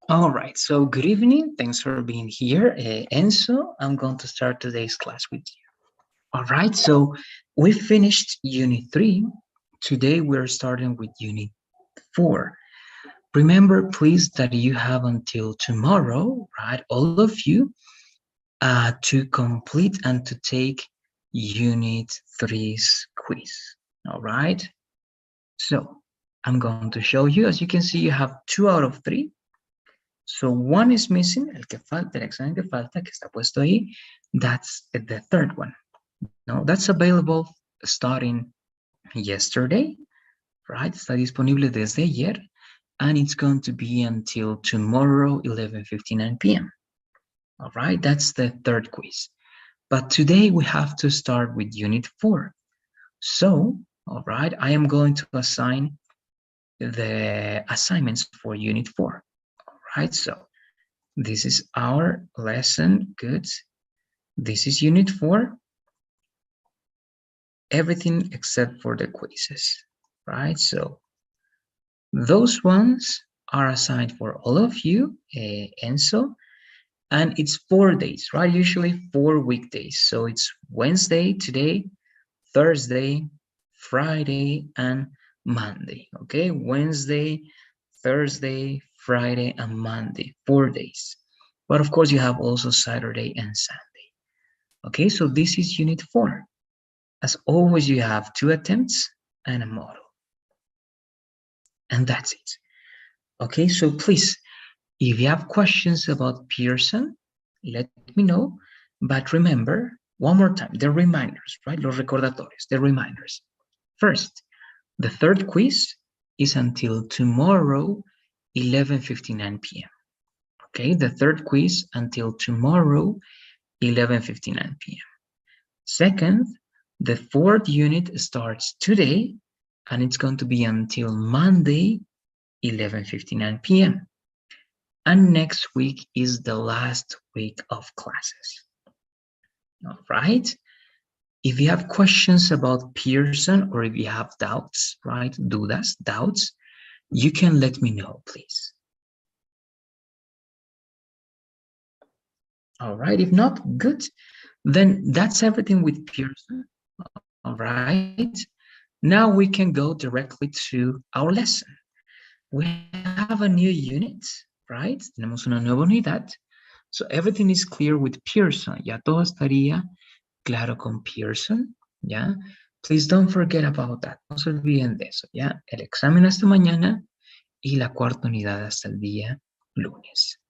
All right, so good evening. Thanks for being here. Enzo, I'm going to start today's class with you. All right, so we finished Unit 3. Today we're starting with Unit 4. Remember, please, that you have until tomorrow, right, all of you, to complete and to take Unit 3's quiz. All right, so I'm going to show you. As you can see, you have 2 out of 3. So one is missing, el que falta, el examen que falta, que está puesto ahí, that's the third one. No, that's available starting yesterday, right? Está disponible desde ayer, and it's going to be until tomorrow, 11:59 p.m. All right, that's the third quiz. But today we have to start with Unit 4. So, all right, I am going to assign the assignments for Unit 4. All right, so this is our lesson. Good. This is Unit 4. Everything except for the quizzes, right? So those ones are assigned for all of you, Enzo, and it's 4 days, right? Usually 4 weekdays. So it's Wednesday today, Thursday, Friday, and Monday, okay? Wednesday, Thursday, Friday, and Monday, 4 days. But of course, you have also Saturday and Sunday. Okay, so this is Unit 4. As always, you have 2 attempts and a model. And that's it. Okay, so please, if you have questions about Pearson, let me know. But remember, one more time, the reminders, right? Los recordatorios, the reminders. First, the third quiz is until tomorrow, 11:59 p.m. Okay, the third quiz until tomorrow, 11:59 p.m. Second, the fourth unit starts today, and it's going to be until Monday, 11:59 p.m. And next week is the last week of classes. All right. If you have questions about Pearson or if you have doubts, right, dudas, doubts, you can let me know, please. All right. If not, good. Then that's everything with Pearson. All right. Now we can go directly to our lesson. We have a new unit, right? Tenemos una nueva unidad. So everything is clear with Pearson. Ya todo estaría claro con Pearson, ¿ya? Please don't forget about that. No se olviden de eso, ¿ya? El examen hasta mañana y la cuarta unidad hasta el día lunes.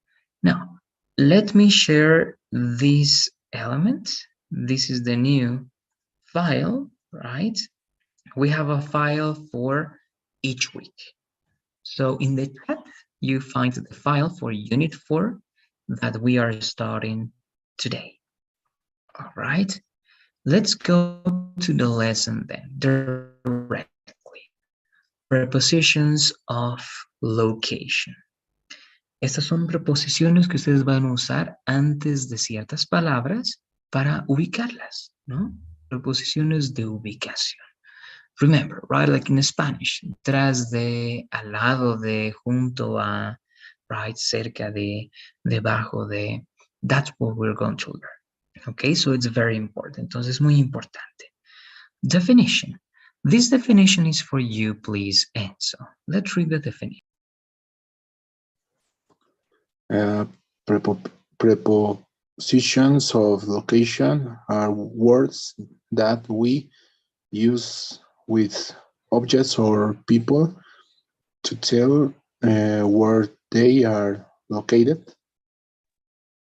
Now, let me share this element. This is the new file, right? We have a file for each week. So in the chat, you find the file for Unit 4 that we are starting today. All right, let's go to the lesson then directly. Prepositions of location. Estas son preposiciones que ustedes van a usar antes de ciertas palabras para ubicarlas, ¿no? Preposiciones de ubicación. Remember, right, like in Spanish, tras de, al lado de, junto a, right, cerca de, debajo de, that's what we're going to learn. Okay, so it's very important. Entonces, muy importante. Definition. This definition is for you, please, Enzo. Let's read the definition. Prepositions of location are words that we use with objects or people to tell where they are located.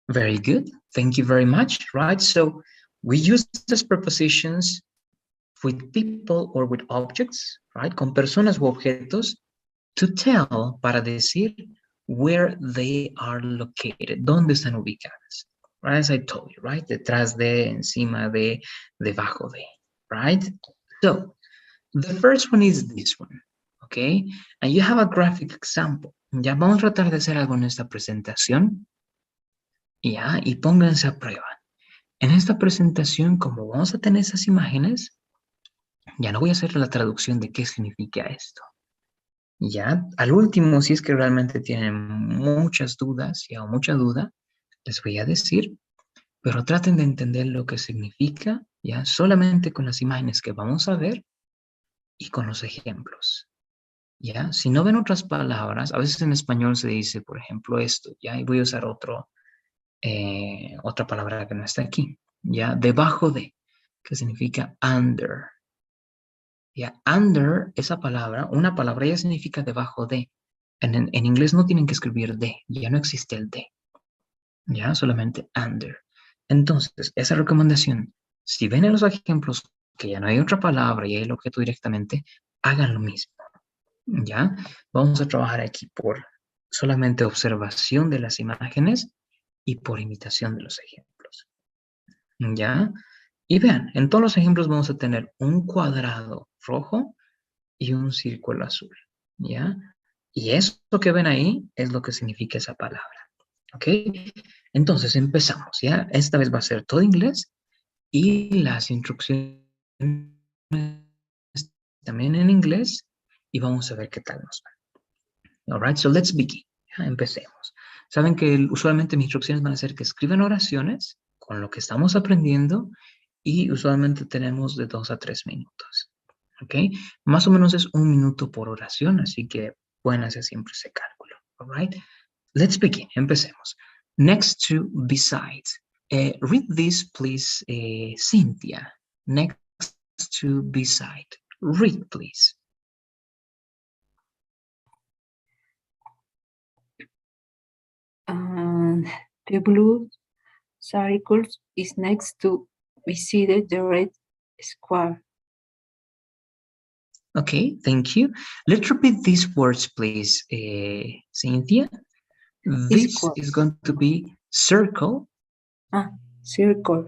Very good. Thank you very much. Right. So we use these prepositions with people or with objects, right? Con personas u objetos to tell, para decir, where they are located, dónde están ubicadas. Right, as I told you, right? Detrás de, encima de, debajo de, right? So the first one is this one, okay? And you have a graphic example. Ya vamos a tratar de hacer algo en esta presentación. Ya, y pónganse a prueba. En esta presentación, como vamos a tener esas imágenes, ya no voy a hacer la traducción de qué significa esto. Ya, al último, si es que realmente tienen muchas dudas, ya, o mucha duda, les voy a decir, pero traten de entender lo que significa, ya, solamente con las imágenes que vamos a ver y con los ejemplos, ya. Si no ven otras palabras, a veces en español se dice, por ejemplo, esto, ya, y voy a usar otra palabra que no está aquí, ya, debajo de, que significa under. Ya, under, esa palabra, una palabra ya significa debajo de. En inglés no tienen que escribir de, ya no existe el de, ya, solamente under. Entonces, esa recomendación, si ven en los ejemplos que ya no hay otra palabra y hay el objeto directamente, hagan lo mismo, ya. Vamos a trabajar aquí por solamente observación de las imágenes y por imitación de los ejemplos, ya. Y vean, en todos los ejemplos vamos a tener un cuadrado rojo y un círculo azul, ¿ya? Y esto que ven ahí es lo que significa esa palabra, ¿ok? Entonces empezamos, ¿ya? Esta vez va a ser todo inglés y las instrucciones también en inglés y vamos a ver qué tal nos va. All right, so let's begin. ¿Ya? Empecemos. Saben que usualmente mis instrucciones van a ser que escriban oraciones con lo que estamos aprendiendo y usualmente tenemos de 2 a 3 minutos. ¿Ok? Más o menos es 1 minuto por oración, así que pueden hacer siempre ese cálculo. All right? Let's begin. Empecemos. Next to beside. Read this, please, Cynthia. Next to beside. Read, please. The blue circle is next to beside the red square. Okay, thank you. Let's repeat these words, please, Cynthia. This Square. is going to be circle. Circle.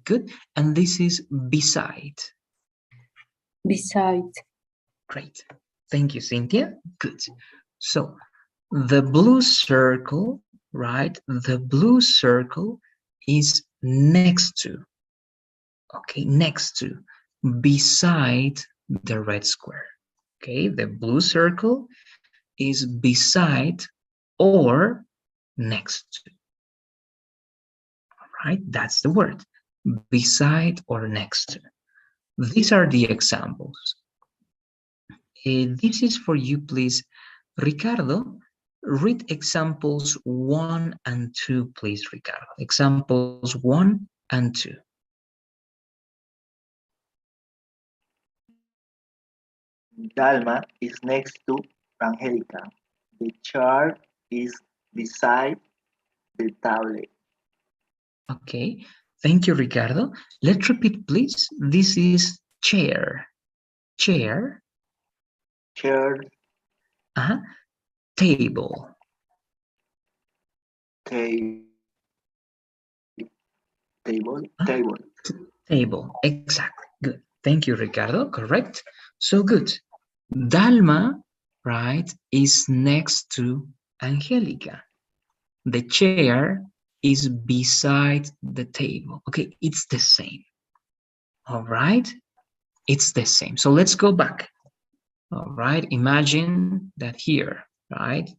Good. And this is beside. Beside. Great. Thank you, Cynthia. Good. So the blue circle, right? The blue circle is next to, okay, next to, beside the red square. Okay, the blue circle is beside or next to. All right, that's the word, beside or next to. These are the examples. This is for you, please. Ricardo, read examples 1 and 2, please, Ricardo. Examples 1 and 2. Dalma is next to Angelica. The chair is beside the tablet. Okay, thank you, Ricardo. Let's repeat, please. This is chair. Chair. Chair. Table. Table. Table, exactly. Good. Thank you, Ricardo. Correct. So good. Dalma, right, is next to Angelica. The chair is beside the table. Okay, it's the same. All right, it's the same. So let's go back. All right, imagine that here, right,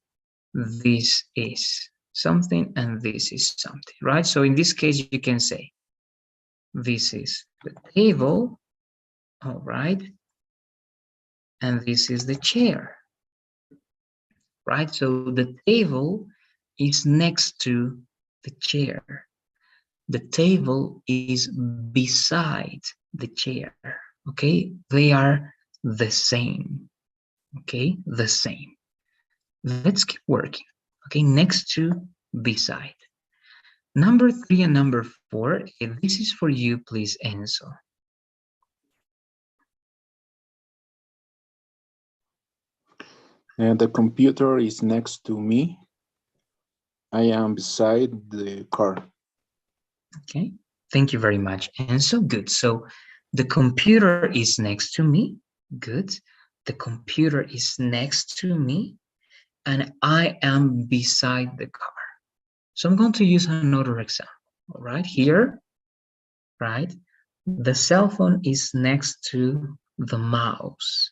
this is something and this is something, right? So in this case, you can say, this is the table, all right, and this is the chair, right? So the table is next to the chair. The table is beside the chair, okay? They are the same, okay? The same. Let's keep working, okay? Next to beside. Number 3 and number 4, this is for you, please, Enzo. The computer is next to me. I am beside the car. Okay, thank you very much. And so good. So the computer is next to me. Good. The computer is next to me and I am beside the car. So I'm going to use another example. All right, here, right? The cell phone is next to the mouse.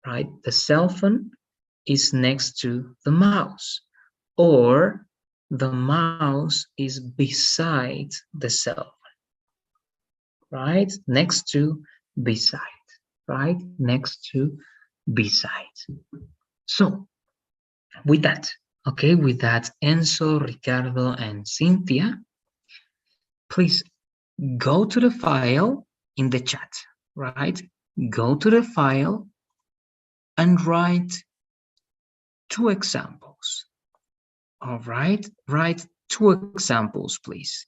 right? The cell phone is next to the mouse, or the mouse is beside the cell phone, right? Next to, beside, right? Next to, beside. So with that, okay, with that, Enzo, Ricardo, and Cynthia, please go to the file in the chat, right? Go to the file and write 2 examples. All right, write 2 examples, please.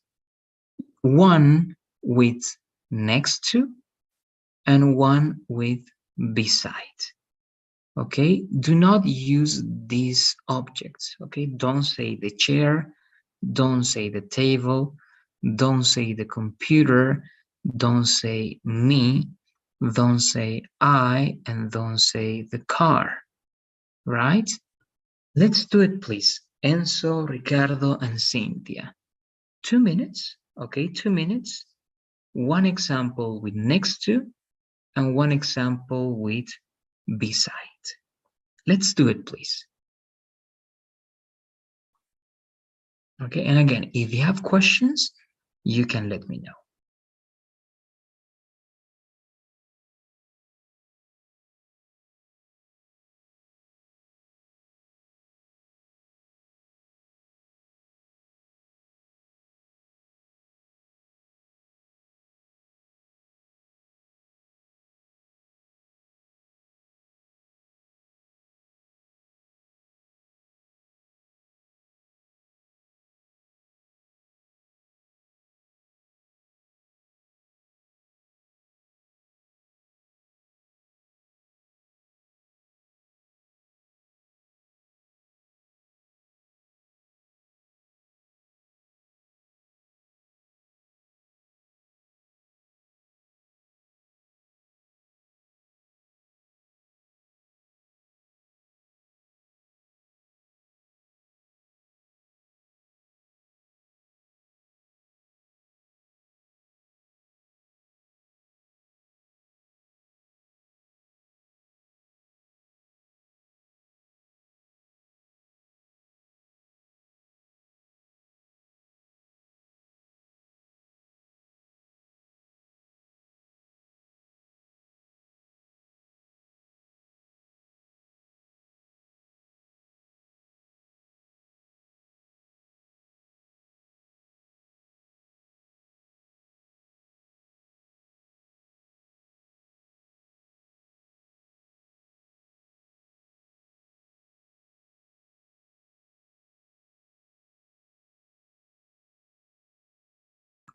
One with next to and one with beside. Okay, do not use these objects. Okay, don't say the chair, don't say the table, don't say the computer, don't say me, don't say I, and don't say the car, right? Let's do it, please. Enzo, Ricardo, and Cynthia. 2 minutes, okay, 2 minutes. One example with next to and one example with beside. Let's do it, please. Okay, and again, if you have questions, you can let me know.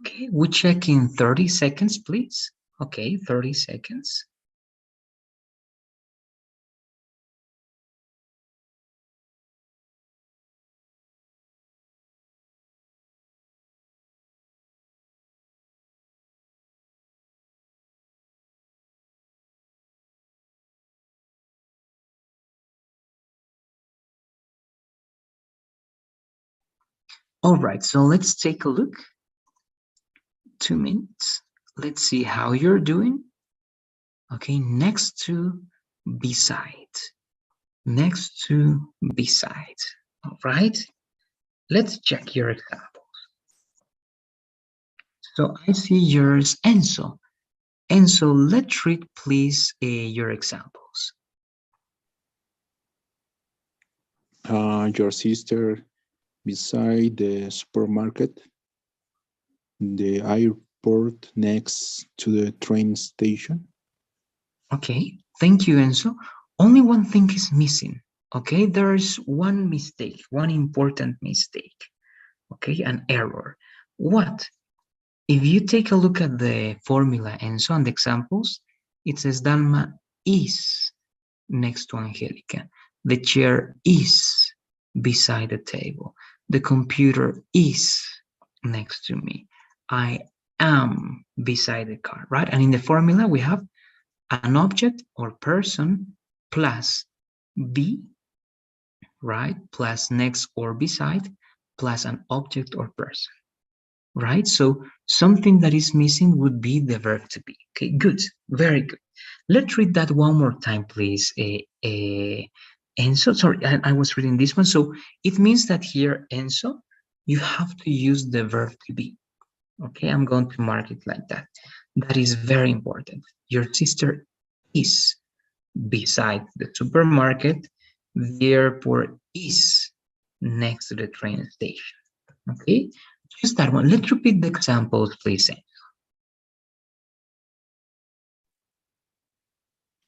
Okay, we check in 30 seconds, please. Okay, 30 seconds. All right, so let's take a look. 2 minutes. Let's see how you're doing. Okay, next to, beside. Next to, beside. All right, let's check your examples. So I see yours, Enzo. Enzo, let's read, please, your examples. Your sister beside the supermarket, the airport next to the train station. Okay, thank you, Enzo. Only one thing is missing. Okay, there is one mistake, one important mistake. Okay, an error. What? If you take a look at the formula, Enzo, and the examples, it says Dalma is next to Angelica. The chair is beside the table. The computer is next to me. I am beside the car, right? And in the formula, we have an object or person plus be, right? Plus next or beside, plus an object or person. right? So something that is missing would be the verb to be. Okay, good, very good. Let's read that one more time, please. Enzo, sorry, I was reading this one. So it means that here, Enzo, you have to use the verb to be. Okay, I'm going to mark it like that. That is very important. Your sister is beside the supermarket. The airport is next to the train station. Okay, just that one. Let's repeat the examples, please.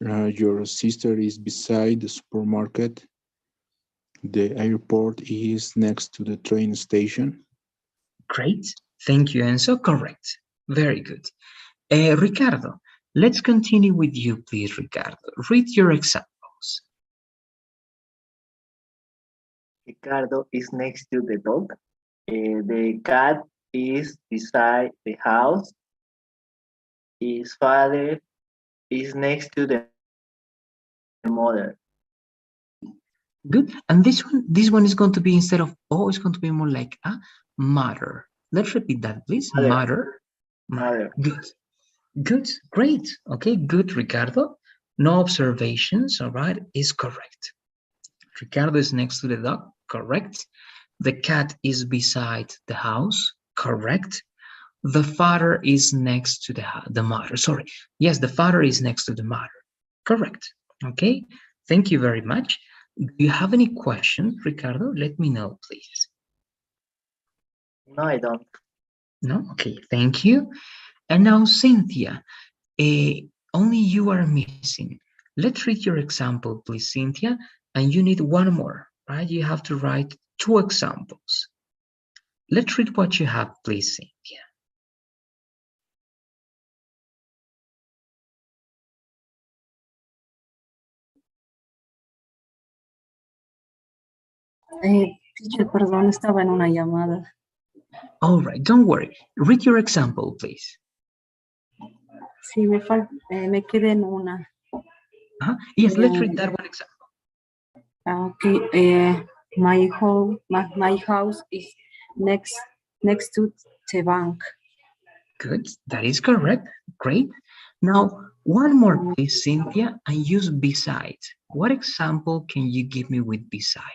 Your sister is beside the supermarket. The airport is next to the train station. Great. Thank you, Enzo. Correct. Very good. Ricardo, let's continue with you, please, Ricardo. Read your examples. Ricardo is next to the dog. The cat is beside the house. His father is next to the mother. Good. And this one is going to be, instead of oh, it's going to be more like a mother. Let's repeat that, please. Mother. Mother. Good. Good. Great. Okay, good, Ricardo. No observations, all right, is correct. Ricardo is next to the dog, correct. The cat is beside the house, correct. The father is next to the mother. Sorry. Yes, the father is next to the mother. Correct. Okay. Thank you very much. Do you have any questions, Ricardo? Let me know, please. No, I don't. No? Okay. Thank you. And now, Cynthia, only you are missing. Let's read your example, please, Cynthia. And you need one more, right? You have to write 2 examples. Let's read what you have, please, Cynthia. Teacher, perdón, estaba en una llamada. All right, don't worry. Read your example, please. Sí, me quedé en una. Yes, let's read that one example. Okay. My house is next to the bank. Good, that is correct. Great. Now, one more, please, Cynthia, and use beside. What example can you give me with beside?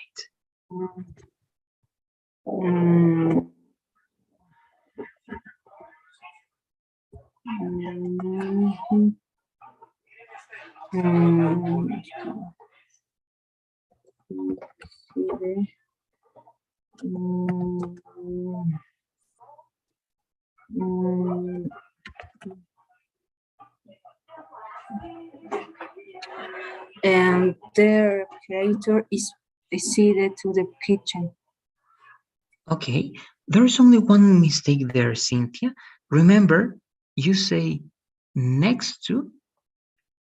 And the refrigerator is seated to the kitchen. Okay, there's only one mistake there, Cynthia. Remember, you say next to,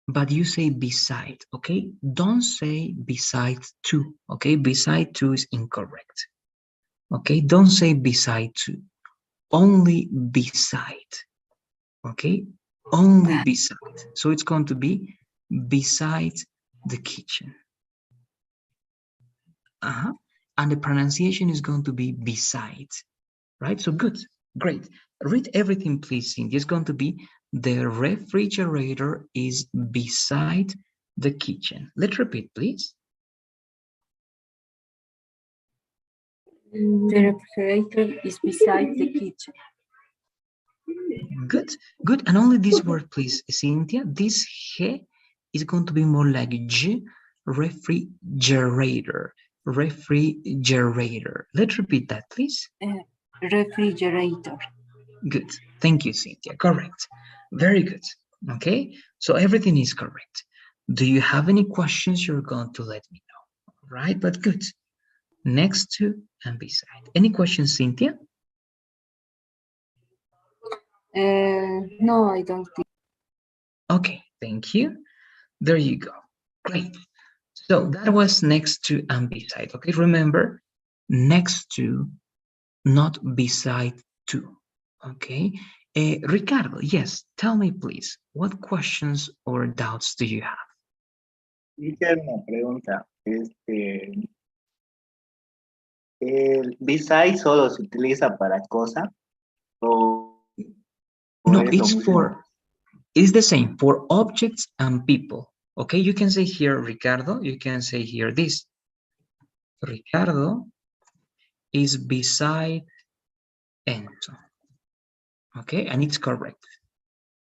but you say beside, okay? Don't say beside to, okay? Beside to is incorrect, okay? Don't say beside to, only beside, okay? Only beside. So it's going to be beside the kitchen. And the pronunciation is going to be beside, right? So good, great. Read everything, please, Cindy. It's going to be the refrigerator is beside the kitchen. Let's repeat, please. The refrigerator is beside the kitchen. Good, good. And only this word, please, Cynthia. This he is going to be more like j, refrigerator. Refrigerator. Let's repeat that, please. Refrigerator. Good. Thank you, Cynthia. Correct. Very good. Okay. So everything is correct. Do you have any questions? You're going to let me know. Right? But good. Next to and beside. Any questions, Cynthia? No, I don't think. Okay. Thank you. There you go. Great. So that was next to and beside. Okay. Remember, next to, not beside to. Okay. Ricardo, yes, tell me please, what questions or doubts do you have? Teacher, una pregunta. El beside solo se utiliza para cosa. O No, es lo it's mismo. it's the same for objects and people. Okay, you can say here, Ricardo, you can say here this. Ricardo is beside Enzo. Okay, and it's correct.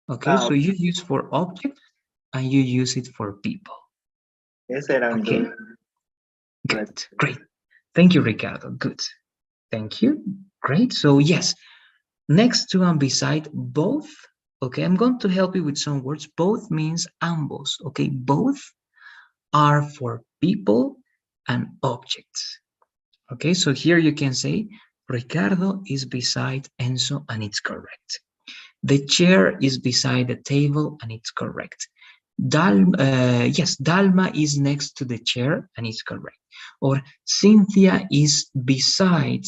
Okay, so okay. you use for object and you use it for people. Ese eran Okay, dos. good, great. Thank you, Ricardo. Good. Thank you. Great. So yes, next to and beside both. Okay, I'm going to help you with some words. Both means ambos. Okay, both are for people and objects. Okay, so here you can say Ricardo is beside Enzo and it's correct. The chair is beside the table and it's correct. Yes, Dalma is next to the chair and it's correct. Or Cynthia is beside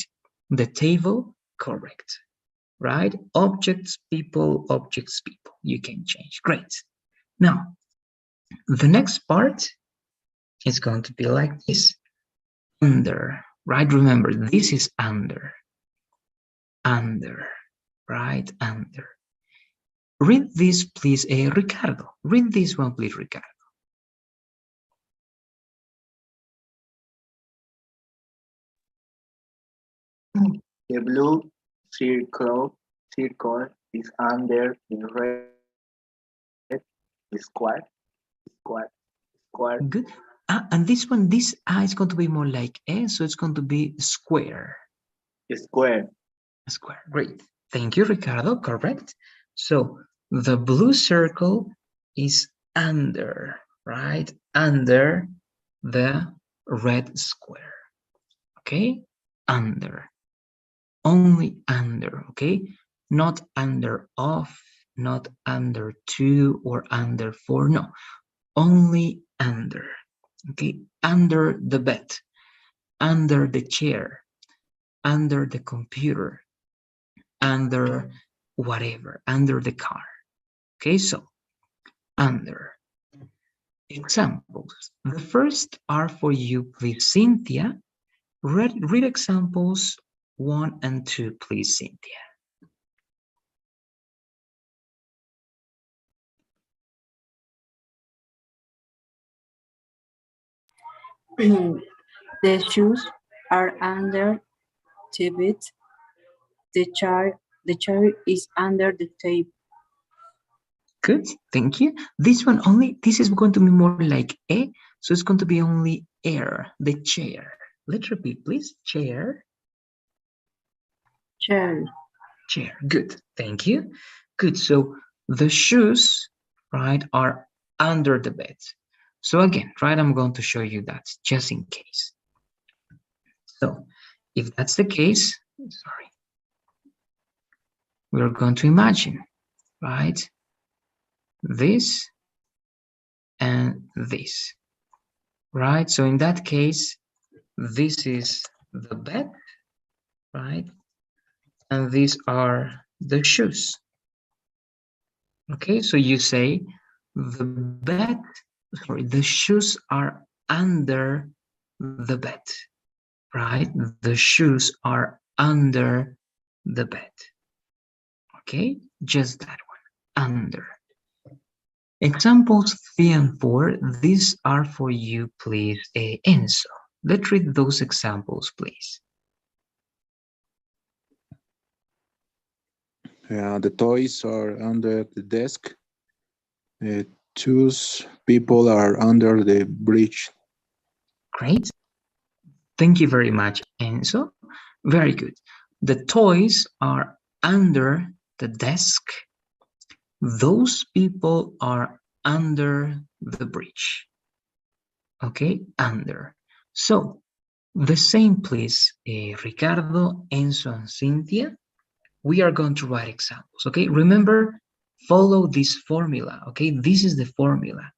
the table, correct. Right? Objects, people, you can change. Great. Now, the next part is going to be like this. Under, right? Remember, this is under, right? Under. Read this, please, Ricardo. Read this one, please, Ricardo. The blue circle is under the red square. Good. And this one, this is going to be more like so it's going to be square. Square. Square. Great. Thank you, Ricardo. Correct. So the blue circle is under, right? Under the red square. Okay? Under. Only under, okay? Not under off, not under 2 or under 4. No. Only under. Okay? Under the bed, under the chair, under the computer, under whatever, under the car. Okay, so under. Examples. The first are for you, please, Cynthia. Read examples 1 and 2, please, Cynthia. The shoes are under the bed. The chair is under the table. Good, thank you. This one only, this is going to be more like a, so it's going to be only air, the chair. Let's repeat, please. Chair. Chair. Chair. Good, thank you. Good, so the shoes, right, are under the bed. So again, right, I'm going to show you that just in case. So if that's the case, sorry, we're going to imagine, right, this and this, right? So in that case, this is the bed, right? And these are the shoes. Okay, so you say the shoes are under the bed, right? The shoes are under the bed. Okay, just that one, under. Examples 3 and 4, these are for you, please, Enzo. Let's read those examples, please. The toys are under the desk. Choose people are under the bridge. Great. Thank you very much, Enzo. Very good. The toys are under the desk. Those people are under the bridge. Okay, under. So, the same, please, Ricardo, Enzo, and Cynthia. We are going to write examples, okay? Remember, follow this formula, okay? This is the formula.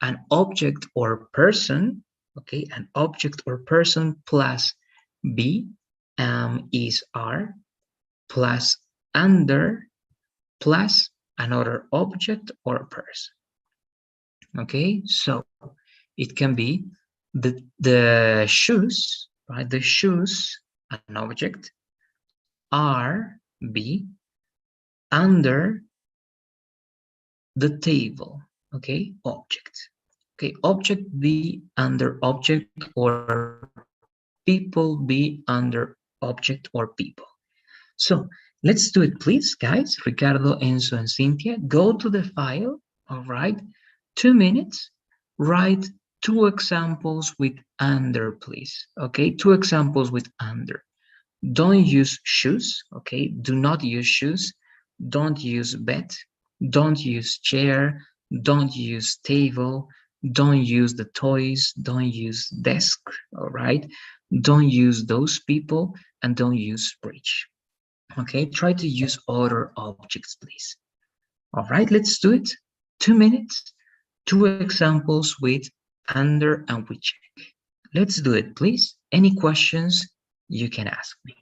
An object or person, okay? An object or person plus be is are plus under plus another object or person. Okay, so it can be the shoes, right? The shoes, an object, are be under the table. Okay, object. Okay, object be under object, or people be under object or people. So let's do it, please, guys. Ricardo, Enzo, and Cynthia, go to the file. All right, 2 minutes. Write 2 examples with under, please. Okay, 2 examples with under. Don't use shoes. Okay, do not use shoes. Don't use bed. Don't use chair. Don't use table. Don't use the toys. Don't use desk. All right, don't use those people, and don't use bridge. Okay, try to use other objects, please. All right, let's do it. 2 minutes, 2 examples with under and with check. Let's do it, please. Any questions, you can ask me.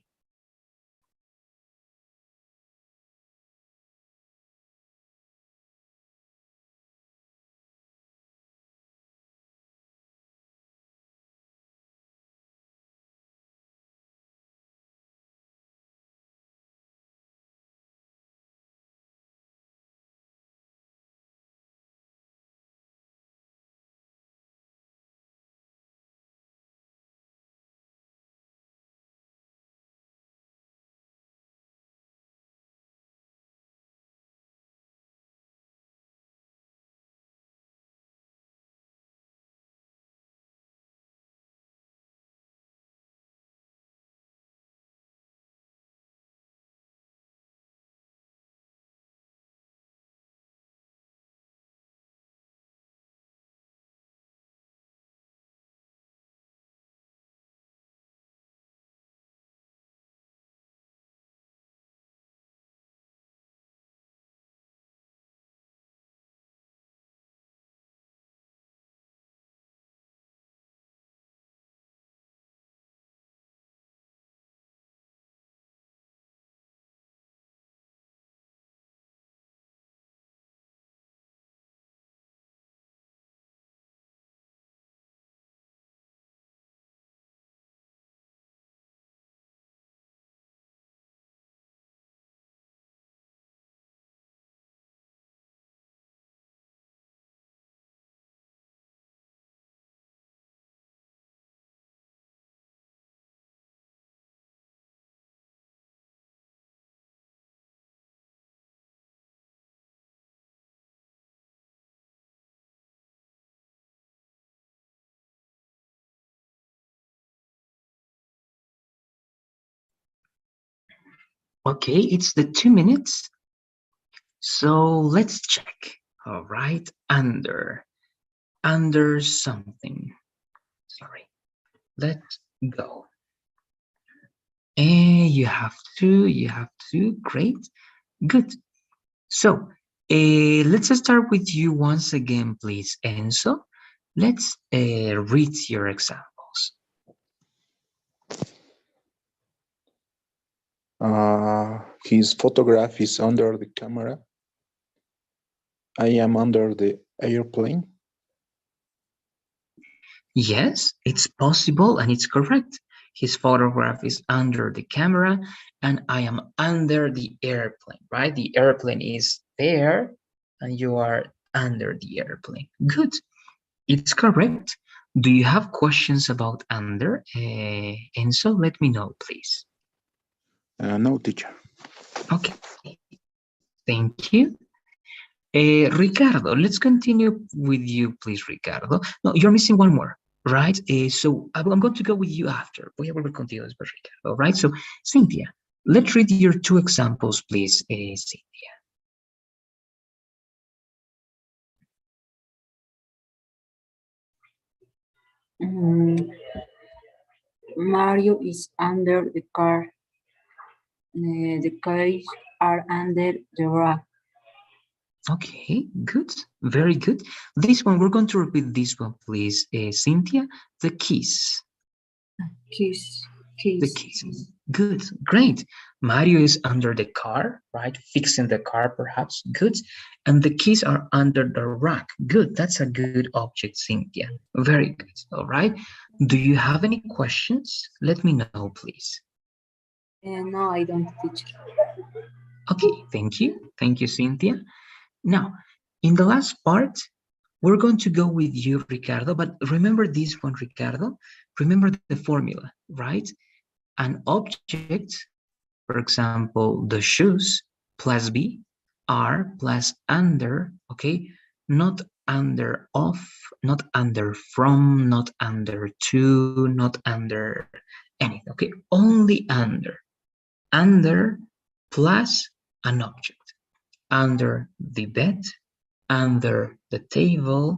Okay, it's the 2 minutes. So let's check. All right, under something. Sorry, let's go. And you have to, great, good. So let's start with you once again, please, Enzo. Let's read your examples. His photograph is under the camera. I am under the airplane. Yes, it's possible and it's correct. His photograph is under the camera and I am under the airplane, right? The airplane is there and you are under the airplane. Good. It's correct. Do you have questions about under? Enzo, let me know, please. No, teacher. Okay. Thank you. Ricardo, let's continue with you, please, Ricardo. No, you're missing one more, right? So I'm going to go with you after. We will continue with Ricardo, right? So Cynthia, let's read your 2 examples, please, Cynthia. Mario is under the car. The keys are under the rack. Okay, good, very good. This one, we're going to repeat this one, please, Cynthia. The keys. Keys. The keys. Good, great. Mario is under the car, right? Fixing the car, perhaps. Good. And the keys are under the rack. Good. That's a good object, Cynthia. Very good. All right. Do you have any questions? Let me know, please. No, I don't teach. Okay, thank you. Thank you, Cynthia. Now, in the last part, we're going to go with you, Ricardo, but remember this one, Ricardo. Remember the formula, right? An object, for example, the shoes plus be, are plus under, okay? Not under of, not under from, not under to, not under anything, okay? Only under. Under plus an object. Under the bed, under the table,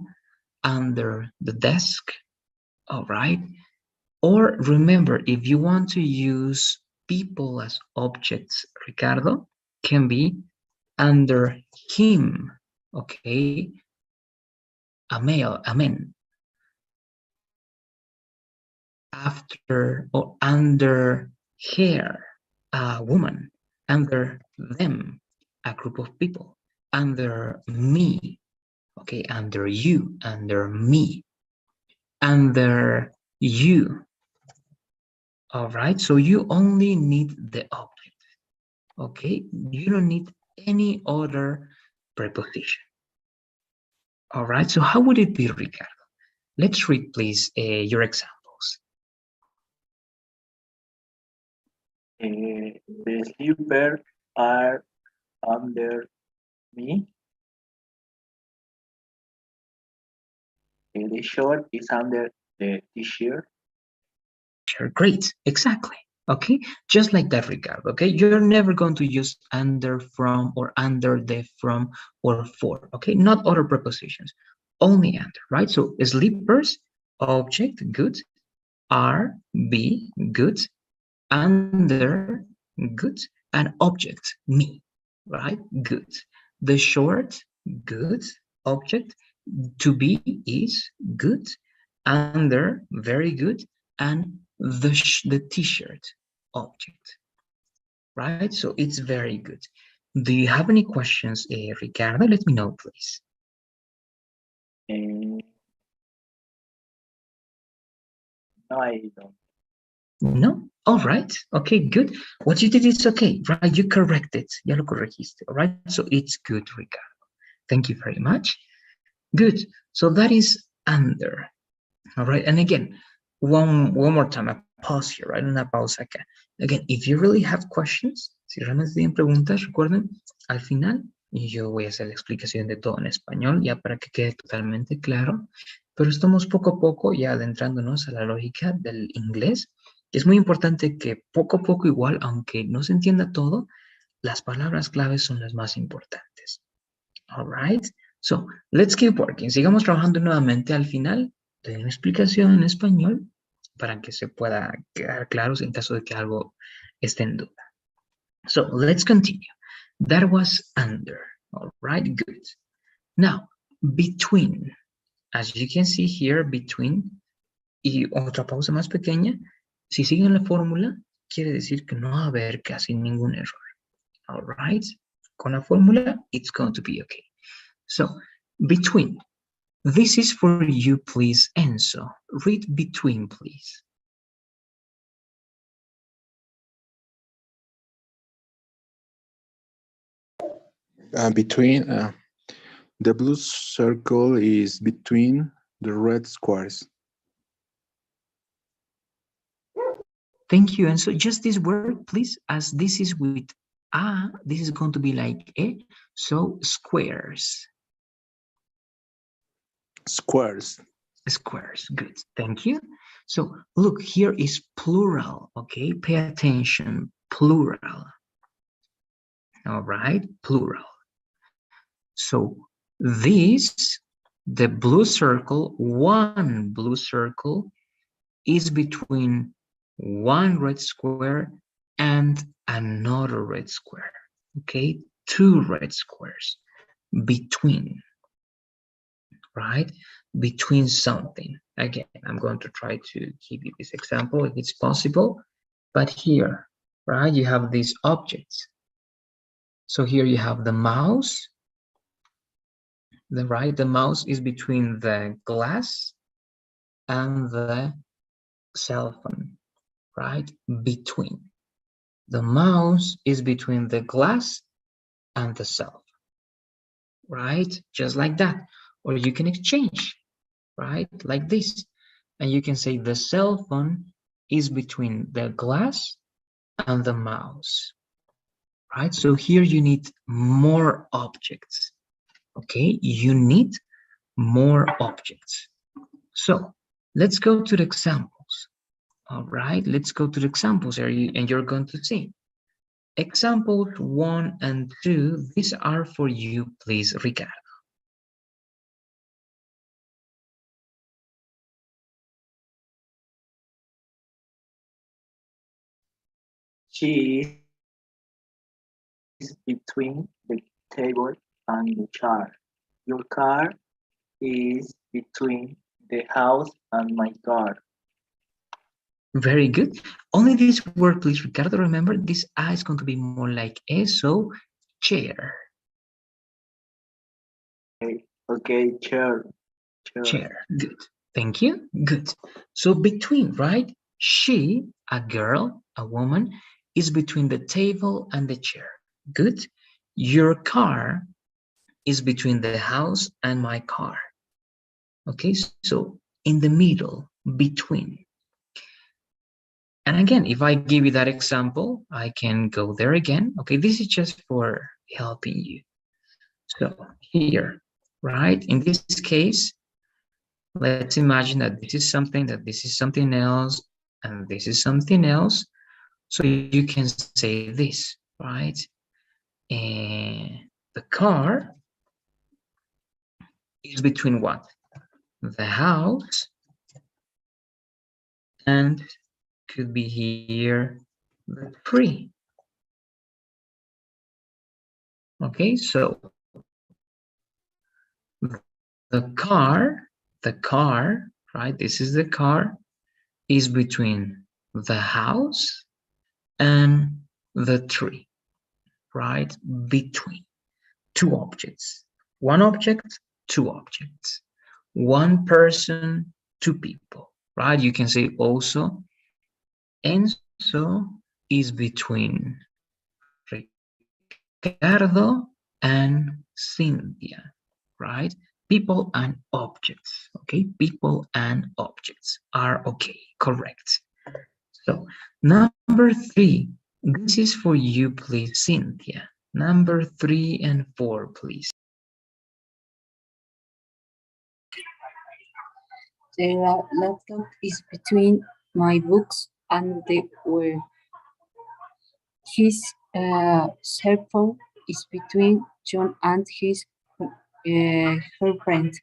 under the desk, all right? Or remember, if you want to use people as objects, Ricardo, can be under him, okay? A male, a man. After or under her, a woman. Under them, a group of people. Under me, okay? Under you, under me. Under you. All right, so you only need the object, okay? You don't need any other preposition. All right, so how would it be, Ricardo? Let's read, please, your examples. The slippers are under me. The short is under the t-shirt. Sure, great, exactly. Okay, just like that, Ricardo. Okay, you're never going to use under, from, or under the, from, or for. Okay, not other prepositions, only under, right? So slippers, object, good, are, be, good, under, good, and object, me, right? Good. The short, good, object, to be is good, under, very good, and the t-shirt, object, right? So it's very good. Do you have any questions, Ricardo? Let me know, please. No, I don't. No? All right. Okay, good. What you did is okay, right? You corrected. Ya lo corregiste, all right? So it's good, Ricardo. Thank you very much. Good. So that is under. All right. And again, one more time, a pause here, right? Una pausa acá. Again, if you really have questions, si realmente tienen preguntas, recuerden, al final yo voy a hacer la explicación de todo en español, ya para que quede totalmente claro. Pero estamos poco a poco ya adentrándonos a la lógica del inglés. Es muy importante que poco a poco igual, aunque no se entienda todo, las palabras claves son las más importantes. All right. So, let's keep working. Sigamos trabajando nuevamente. Al final, te doy una explicación en español para que se pueda quedar claros en caso de que algo esté en duda. So, let's continue. That was under. All right, good. Now, between. As you can see here, between. Y otra pausa más pequeña. Si siguen la fórmula, quiere decir que no va a haber casi ningún error. All right. Con la fórmula, it's going to be okay. So, between. This is for you, please, Enzo. Read between, please. Between, the blue circle is between the red squares. Thank you, Enzo. Just this word, please, as this is with A, this is going to be like E, so squares. Squares. Squares, good, thank you. So look, here is plural, okay? Pay attention, plural. All right, plural. So this, the blue circle, one blue circle is between one red square and another red square, okay? Two red squares, between, right? Between something. Again, I'm going to try to give you this example if it's possible, but here, right, you have these objects. So here you have the mouse, the mouse is between the glass and the cell phone, right? Between. The mouse is between the glass and the cell phone, right? Just like that. Or you can exchange, right? Like this. And you can say the cell phone is between the glass and the mouse, right? So here you need more objects, okay? You need more objects. So let's go to the examples. All right, let's go to the examples and you're going to see. Examples 1 and 2, these are for you, please, Ricardo. She is between the table and the chair. Your car is between the house and my car. Very good. Only this word, please, Ricardo. Remember, this A is going to be more like eso, chair. Okay, chair. Chair. Good. Thank you. Good. So between, right? She, a girl, a woman, is between the table and the chair. Good. Your car is between the house and my car. Okay, so in the middle, between. And again, if I give you that example, I can go there again. Okay, this is just for helping you. So here, right, in this case, let's imagine that this is something, that this is something else, and this is something else. So you can say this, right? And the car is between what? The house and could be here the tree. Okay, so the car, right? This is the car, is between the house and the tree, right? Between two objects. One object, two objects. One person, two people, right? You can say also, Enzo is between Ricardo and Cynthia, right? People and objects, okay? People and objects are okay, correct. So number 3, this is for you, please, Cynthia. Number 3 and 4, please. The laptop is between my books and the wall. His cell phone is between John and his girlfriend.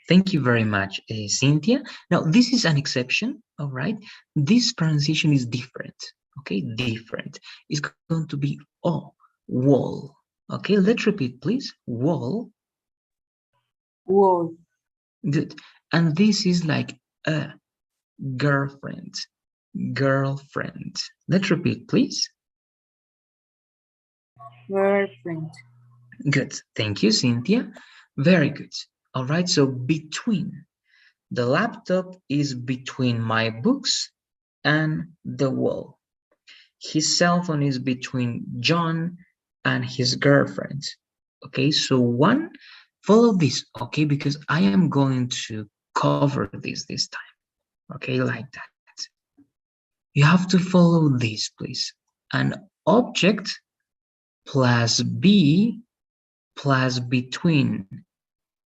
Thank you very much, Cynthia. Now, this is an exception, all right? This pronunciation is different, okay? Different. It's going to be oh, wall. Okay, let's repeat, please. Wall. Wall. Good. And this is like a girlfriend. Girlfriend. Let's repeat, please. Girlfriend. Good. Thank you, Cynthia. Very good. All right, so between. The laptop is between my books and the wall. His cell phone is between John and his girlfriend. Okay, so one, follow this, okay, because I am going to cover this time. Okay, like that. You have to follow this, please. An object plus be plus between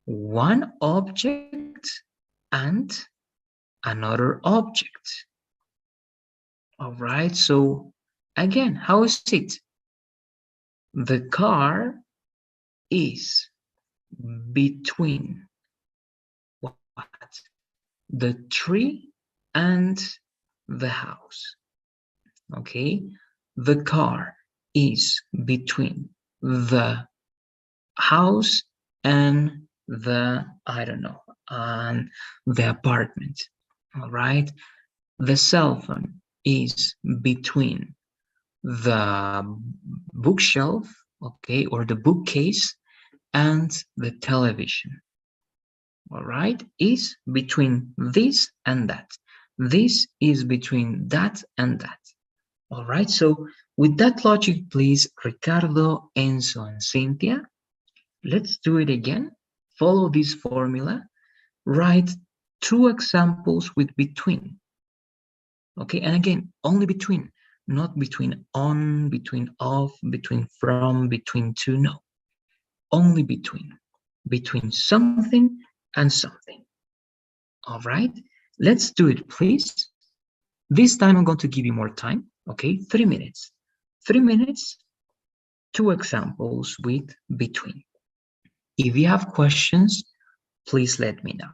one object and another object. All right, so again, how is it? The car is between what? The tree and the house. Okay, the car is between the house and the, I don't know, the apartment. All right, the cell phone is between the bookshelf, okay, or the bookcase and the television. All right, is between this and that. This is between that and that. All right, so with that logic, please, Ricardo, Enzo, and Cynthia, let's do it again. Follow this formula. Write two examples with between. Okay, and again, only between, not between on, between of, between from, between to, no. Only between something and something. All right, let's do it, please. This time I'm going to give you more time, okay? 3 minutes. 3 minutes, two examples with between. If you have questions, please let me know.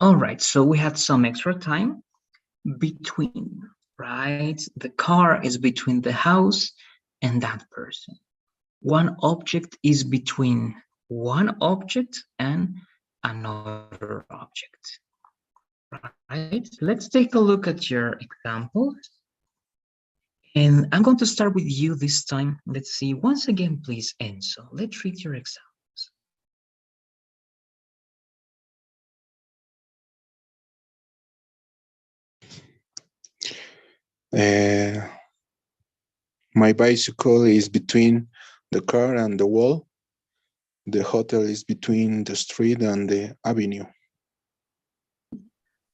All right, so we had some extra time. Between, right? The car is between the house and that person. One object is between one object and another object, right? Let's take a look at your examples. And I'm going to start with you this time. Let's see, once again, please, Enzo, let's read your examples. My bicycle is between the car and the wall. The hotel is between the street and the avenue.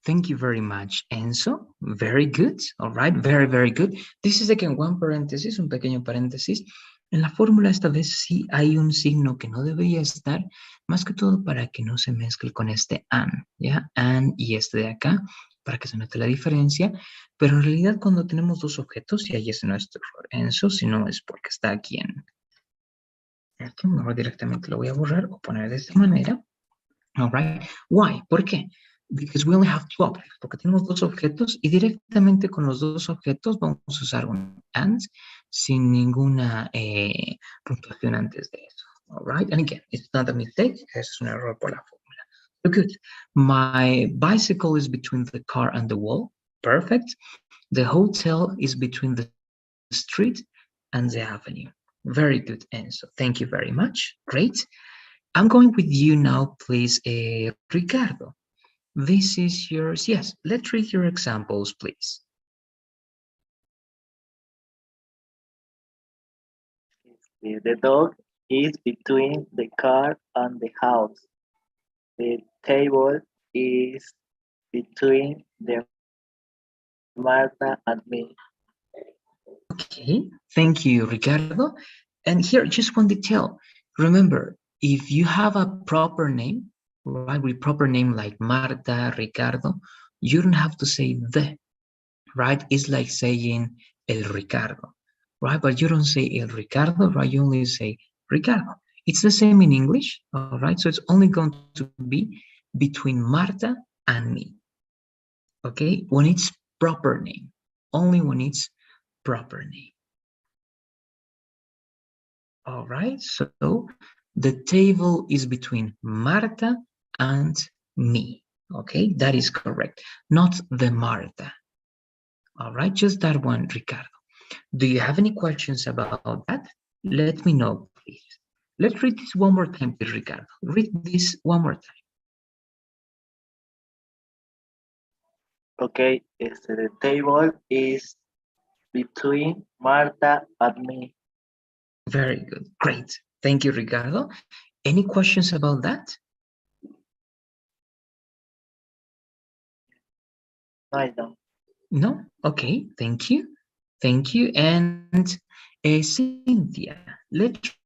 Thank you very much, Enzo. Very good. All right. Very, very good. This is again one paréntesis, un pequeño paréntesis. En la fórmula esta vez sí hay un signo que no debería estar, más que todo para que no se mezcle con este and, ¿ya? And y este de acá, para que se note la diferencia. Pero en realidad cuando tenemos dos objetos, y ahí es nuestro error, Enzo, si no es porque está aquí en... Aquí mejor directamente lo voy a borrar o poner de esta manera. All right. Why? ¿Por qué? Because we only have two objects, porque tenemos dos objetos y directamente con los dos objetos vamos a usar un and sin ninguna puntuación antes de eso. All right. And again, it's not a mistake, es un error por la fórmula. So good. My bicycle is between the car and the wall. Perfect. The hotel is between the street and the avenue. Very good, Enzo. Thank you very much. Great. I'm going with you now, please, Ricardo. This is yours. Yes, let's read your examples, please. The dog is between the car and the house. The table is between the Martha and me. Okay, thank you, Ricardo. And here, just one detail. Remember, if you have a proper name, right, with proper name like Marta, Ricardo, you don't have to say the, right? It's like saying el Ricardo, right? But you don't say el Ricardo, right? You only say Ricardo. It's the same in English, all right? So it's only going to be between Marta and me, okay? When it's proper name, only when it's proper name. All right, so the table is between Marta and me, okay? That is correct, not the Marta. All right, just that one, Ricardo. Do you have any questions about that? Let me know, please. Let's read this one more time, please, Ricardo. Read this one more time. Okay, the table is between Marta and me. Very good, great. Thank you, Ricardo. Any questions about that? I don't. No? Okay, thank you. Thank you. And Cynthia, let's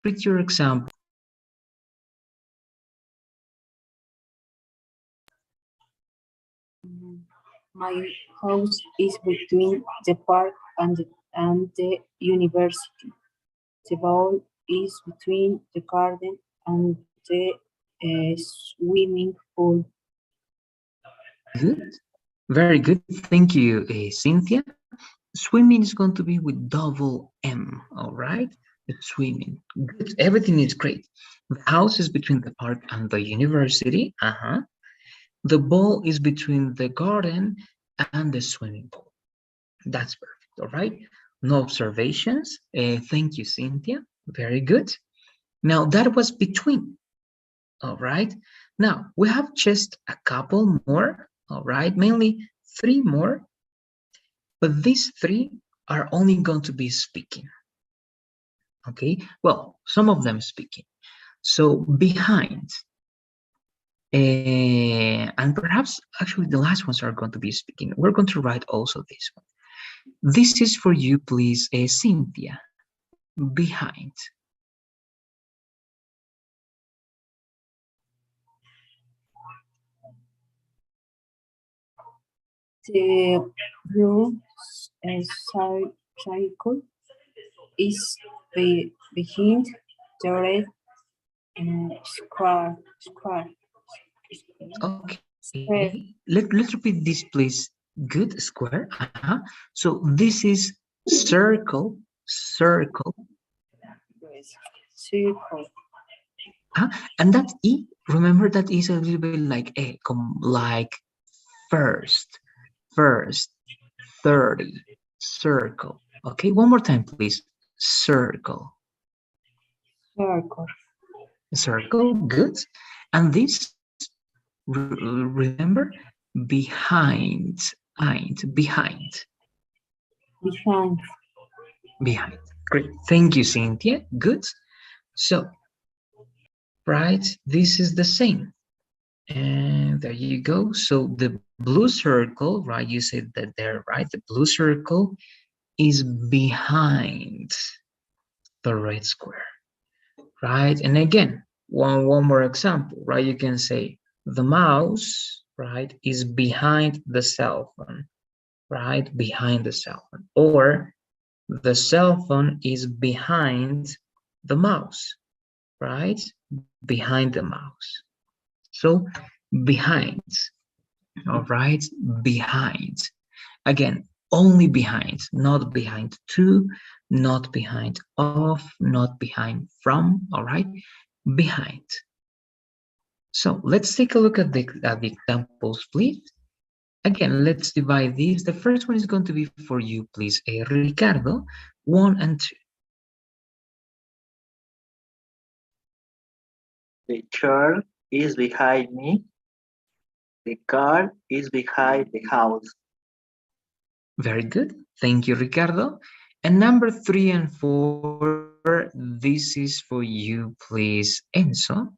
read your example. My house is between the park and the university. The ball is between the garden and the swimming pool. Good. Very good. Thank you, Cynthia. Swimming is going to be with double M, all right? It's swimming. Good. Everything is great. The house is between the park and the university. The ball is between the garden and the swimming pool. That's perfect, all right? No observations. Thank you, Cynthia. Very good. Now, that was between, all right? Now, we have just a couple more, all right? Mainly 3 more, but these 3 are only going to be speaking, okay? Well, some of them speaking. So, behind, and perhaps actually the last ones are going to be speaking. We're going to write also this one. This is for you, please, Cynthia. Behind. The blue cycle is behind the red square. Okay. Let's repeat this, please. Good, square. So this is circle. And that E, remember that is a little bit like like first, 30, circle. Okay, one more time, please. Circle, good. And this, remember, behind. Behind. Behind. Great. Thank you, Cynthia. Good. So, right, this is the same. And there you go. So the blue circle, right? You said that there, right? The blue circle is behind the red square, right? And again, one more example, right? You can say the mouse, right, is behind the cell phone, right? Behind the cell phone. Or the cell phone is behind the mouse, right? Behind the mouse. So behind, all right, behind. Again, only behind, not behind to, not behind of, not behind from, all right, behind. So let's take a look at the examples, please. Again, let's divide these. The first one is going to be for you, please, Ricardo, 1 and 2. The chair is behind me. The car is behind the house. Very good. Thank you, Ricardo. And number 3 and 4, this is for you, please, Enzo.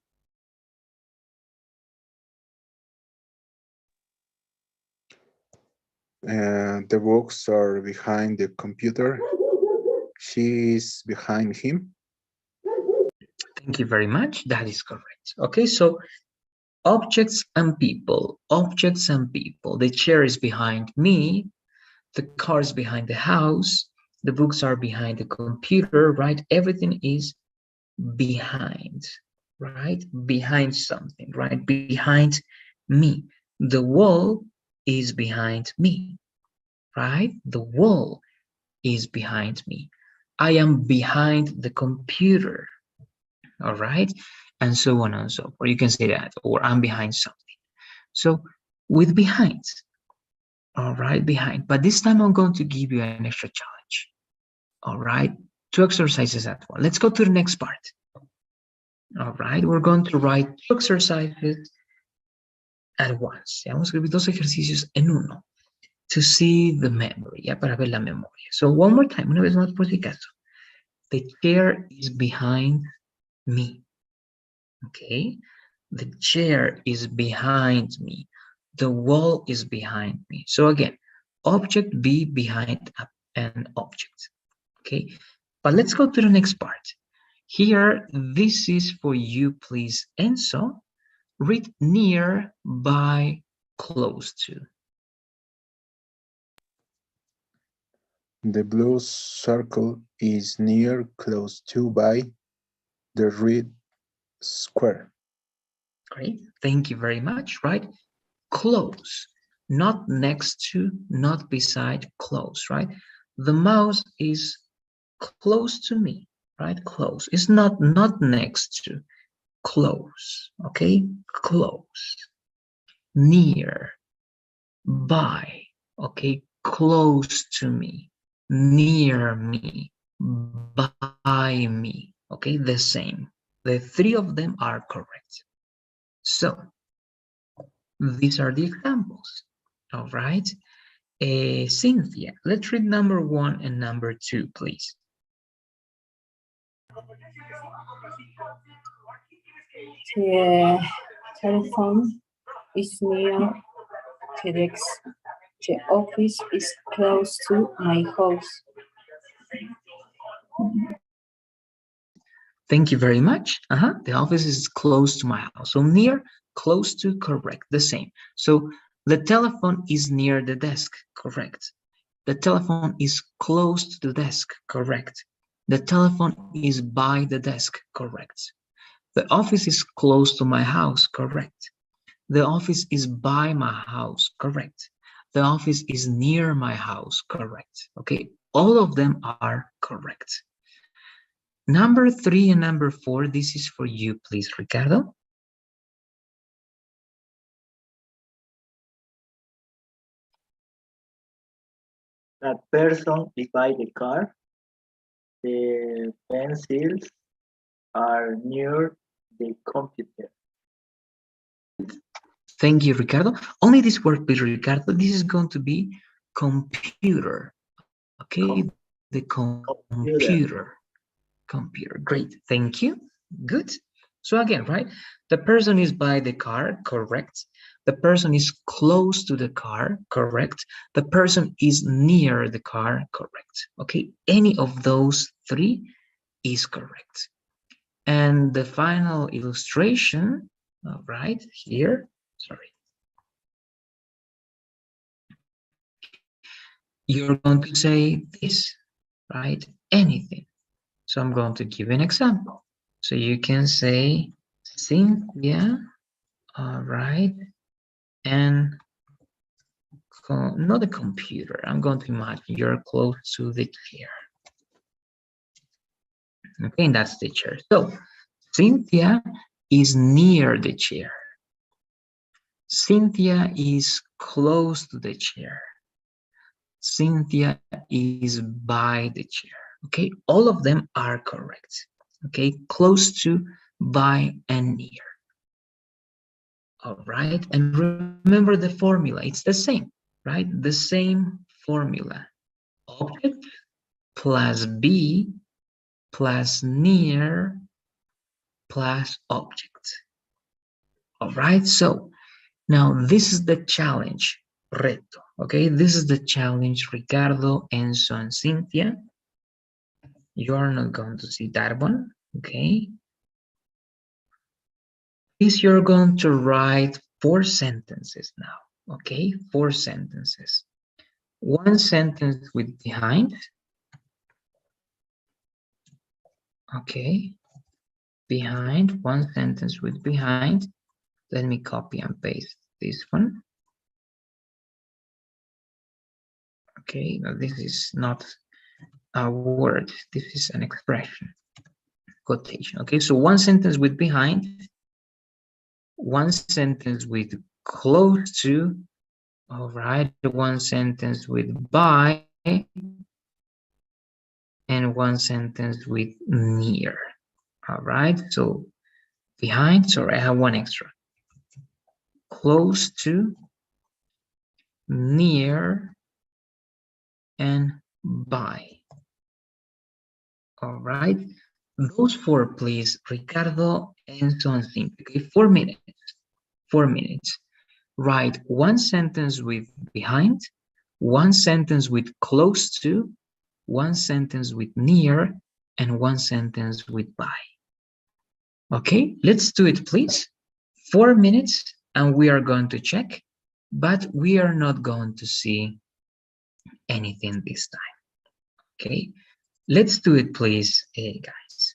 The books are behind the computer. She is behind him. Thank you very much. That is correct. Okay, so objects and people. Objects and people. The chair is behind me. The car is behind the house. The books are behind the computer, right? Everything is behind, right? Behind something, right? Behind me. The wall is behind me, right? The wall is behind me. I am behind the computer, all right? And so on and so forth. You can say that, or I'm behind something. So with behind, all right, behind. But this time I'm going to give you an extra challenge, all right? 2 exercises at once. Let's go to the next part. All right, we're going to write 2 exercises at once. Vamos a escribir 2 ejercicios en uno. To see the memory, ya para ver la memoria. So one more time, una vez más por si acaso. The chair is behind me. Okay, the chair is behind me. The wall is behind me. So again, object be behind an object. Okay, but let's go to the next part. Here, this is for you, please, Enzo. Read near, by, close to. The blue circle is near, close to, by the red square. Great, thank you very much, right? Close, not next to, not beside, close, right? The mouse is close to me, right? Close. It's not next to, close, okay? Close. Near, by, okay? Close to me, near me, by me, okay? The same. The 3 of them are correct. So these are the examples, all right? Cynthia, let's read number 1 and number 2, please. The telephone is near the desk. The office is close to my house. Thank you very much. The office is close to my house. So near, close to, correct, the same. So the telephone is near the desk, correct. The telephone is close to the desk, correct. The telephone is by the desk, correct. The office is close to my house, correct. The office is by my house, correct. The office is near my house, correct. Okay, all of them are correct. Number 3 and number 4, this is for you, please, Ricardo. That person is by the car. The pencils are near the computer. Thank you, Ricardo. Only this word, please, Ricardo. This is going to be computer. Okay, the computer. Computer, great, thank you, good. So again, right, the person is by the car, correct. The person is close to the car, correct. The person is near the car, correct. Okay, any of those three is correct. And the final illustration, right here, sorry. You're going to say this, right? Anything. So I'm going to give you an example. So you can say, Cynthia, all right, and not the computer. I'm going to imagine you're close to the chair. Okay, and that's the chair. So Cynthia is near the chair. Cynthia is close to the chair. Cynthia is by the chair. Okay, all of them are correct. Okay, close to, by, and near. All right, and remember the formula, it's the same, right? The same formula. Object plus be plus near plus object. All right, so now this is the challenge, reto, okay? This is the challenge, Ricardo, Enzo, and Cynthia. You're not going to see that one, okay? Is you're going to write 4 sentences now, okay? 4 sentences. 1 sentence with behind, okay? Behind, 1 sentence with behind. Let me copy and paste this one. Okay, now this is not a word, this is an expression, quotation. Okay, so 1 sentence with behind, 1 sentence with close to, all right, 1 sentence with by, and 1 sentence with near. All right, so behind, sorry, I have 1 extra. Close to, near, and by. All right, those 4, please, Ricardo, Enzo, and Cynthia. Okay, 4 minutes. 4 minutes. Write 1 sentence with behind, 1 sentence with close to, 1 sentence with near, and 1 sentence with by. Okay, let's do it, please. 4 minutes, and we are going to check, but we are not going to see anything this time. Okay, let's do it, please, guys.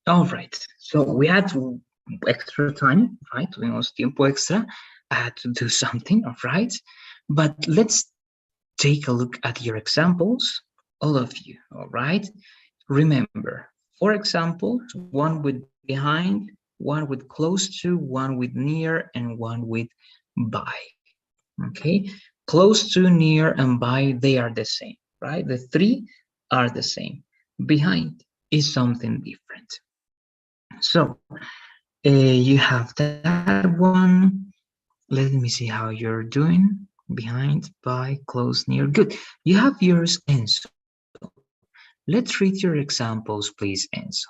All right. So we had extra time, right? Tuvimos tiempo extra. I had to do something, all right? But let's take a look at your examples, all of you, all right? Remember, 4 examples, one with behind, one with close to, one with near, and one with by, okay? Close to, near, and by, they are the same, right? The 3 are the same. Behind is something different. So you have that one. Let me see how you're doing. Behind, by, close, near. Good. You have yours, Enzo. Let's read your examples, please, Enzo.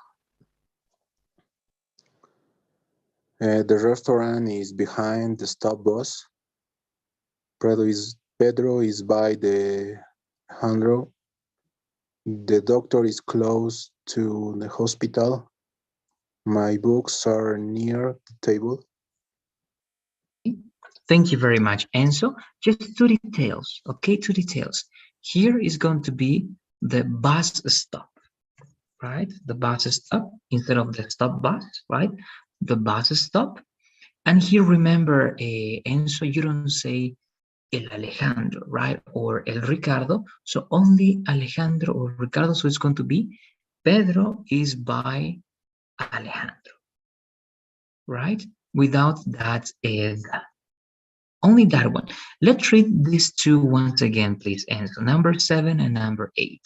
The restaurant is behind the stop bus. Pedro is by the handrail. The doctor is close to the hospital. My books are near the table. Thank you very much, Enzo. Just 2 details, okay? 2 details. Here is going to be the bus stop, right? The bus stop instead of the stop bus, right? The bus stop. And here, remember, Enzo, you don't say el Alejandro, right? Or el Ricardo. So only Alejandro or Ricardo. So it's going to be Pedro is by Alejandro, right? Without that, only that one. Let's read these 2 once again, please. And so number 7 and number 8.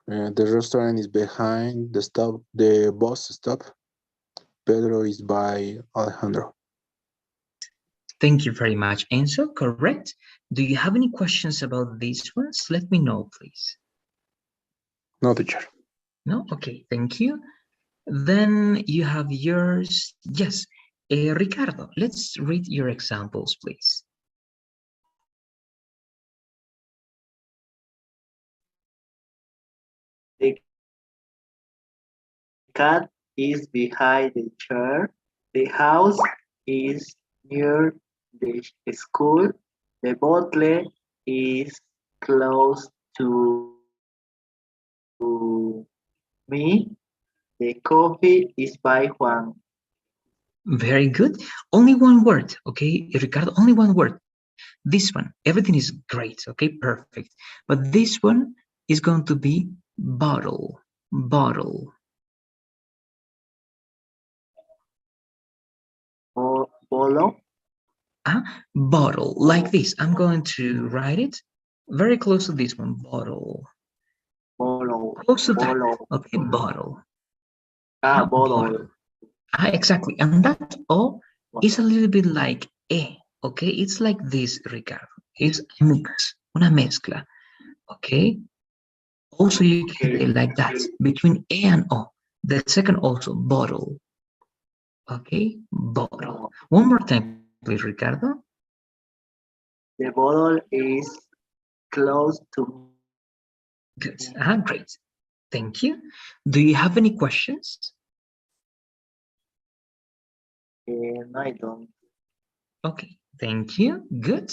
The restaurant is behind the bus stop. Pedro is by Alejandro. Thank you very much, Enzo. Correct. Do you have any questions about these ones? Let me know, please. No, teacher. No? Okay, thank you. Then you have yours. Yes. Ricardo, let's read your examples, please. The cat is behind the chair. The house is near the school. The bottle is close to me. The coffee is by Juan. Very good. Only one word, okay, Ricardo, only one word. This one, everything is great, okay, perfect. But this one is going to be bottle, bottle. Or bolo. Bottle, like this. I'm going to write it very close to this one, bottle. Bolo. Close to that, Bolo. okay, bottle. Bottle. Exactly, and that O is a little bit like E, okay? It's like this, Ricardo. It's a mix, una mezcla, okay? Also, you can say like that, between E and O. The second also, bottle, okay? Bottle. One more time, please, Ricardo. The bottle is close to. Good, great. Thank you. Do you have any questions? I don't. Okay, thank you. Good.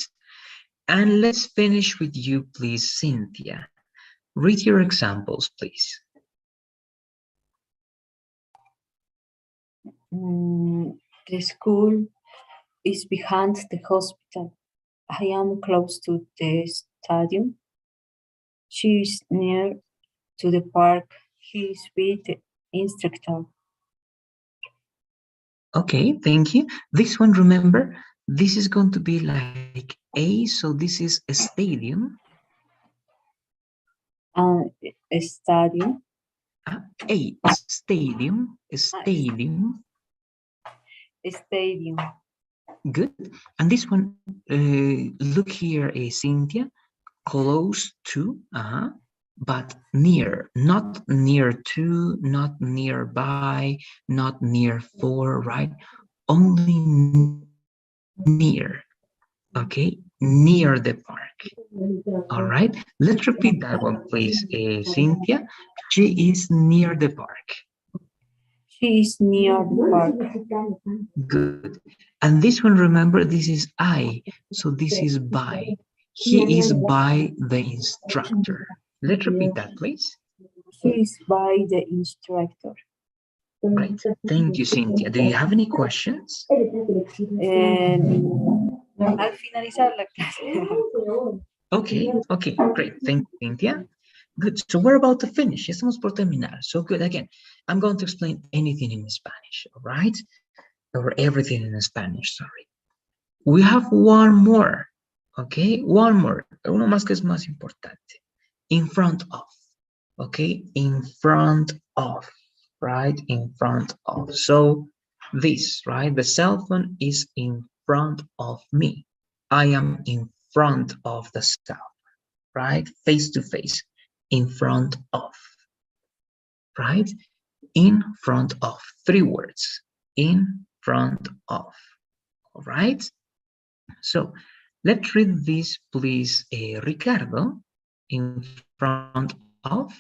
And let's finish with you, please, Cynthia. Read your examples, please. The school is behind the hospital. I am close to the stadium. She is near to the park. He is with the instructor. Okay, thank you. This one, remember, this is going to be like A, so this is a stadium. A stadium. A stadium, a stadium. A stadium. Good. And this one, look here, Cynthia, close to, but near, not near to, not nearby, not near for, right? Only near, okay? Near the park. All right, let's repeat that one, please, Cynthia. She is near the park. She is near the park. Good. And this one, remember, this is I, so this is by. He is by the instructor. Let's repeat that, please. He's by the instructor. Great. Thank you, Cynthia. Do you have any questions? Al finalizar la clase. Okay, okay, great. Thank you, Cynthia. Good. So we're about to finish. Estamos por terminar. So good. Again, I'm going to explain anything in Spanish, all right? Or everything in Spanish, sorry. We have one more, okay? One more. Uno más que es más importante. In front of, okay? In front of, right? In front of. So this, right? The cell phone is in front of me. I am in front of the cell phone, right? Face to face, in front of, right? In front of, 3 words, in front of, all right? So let's read this, please, Ricardo, in front of.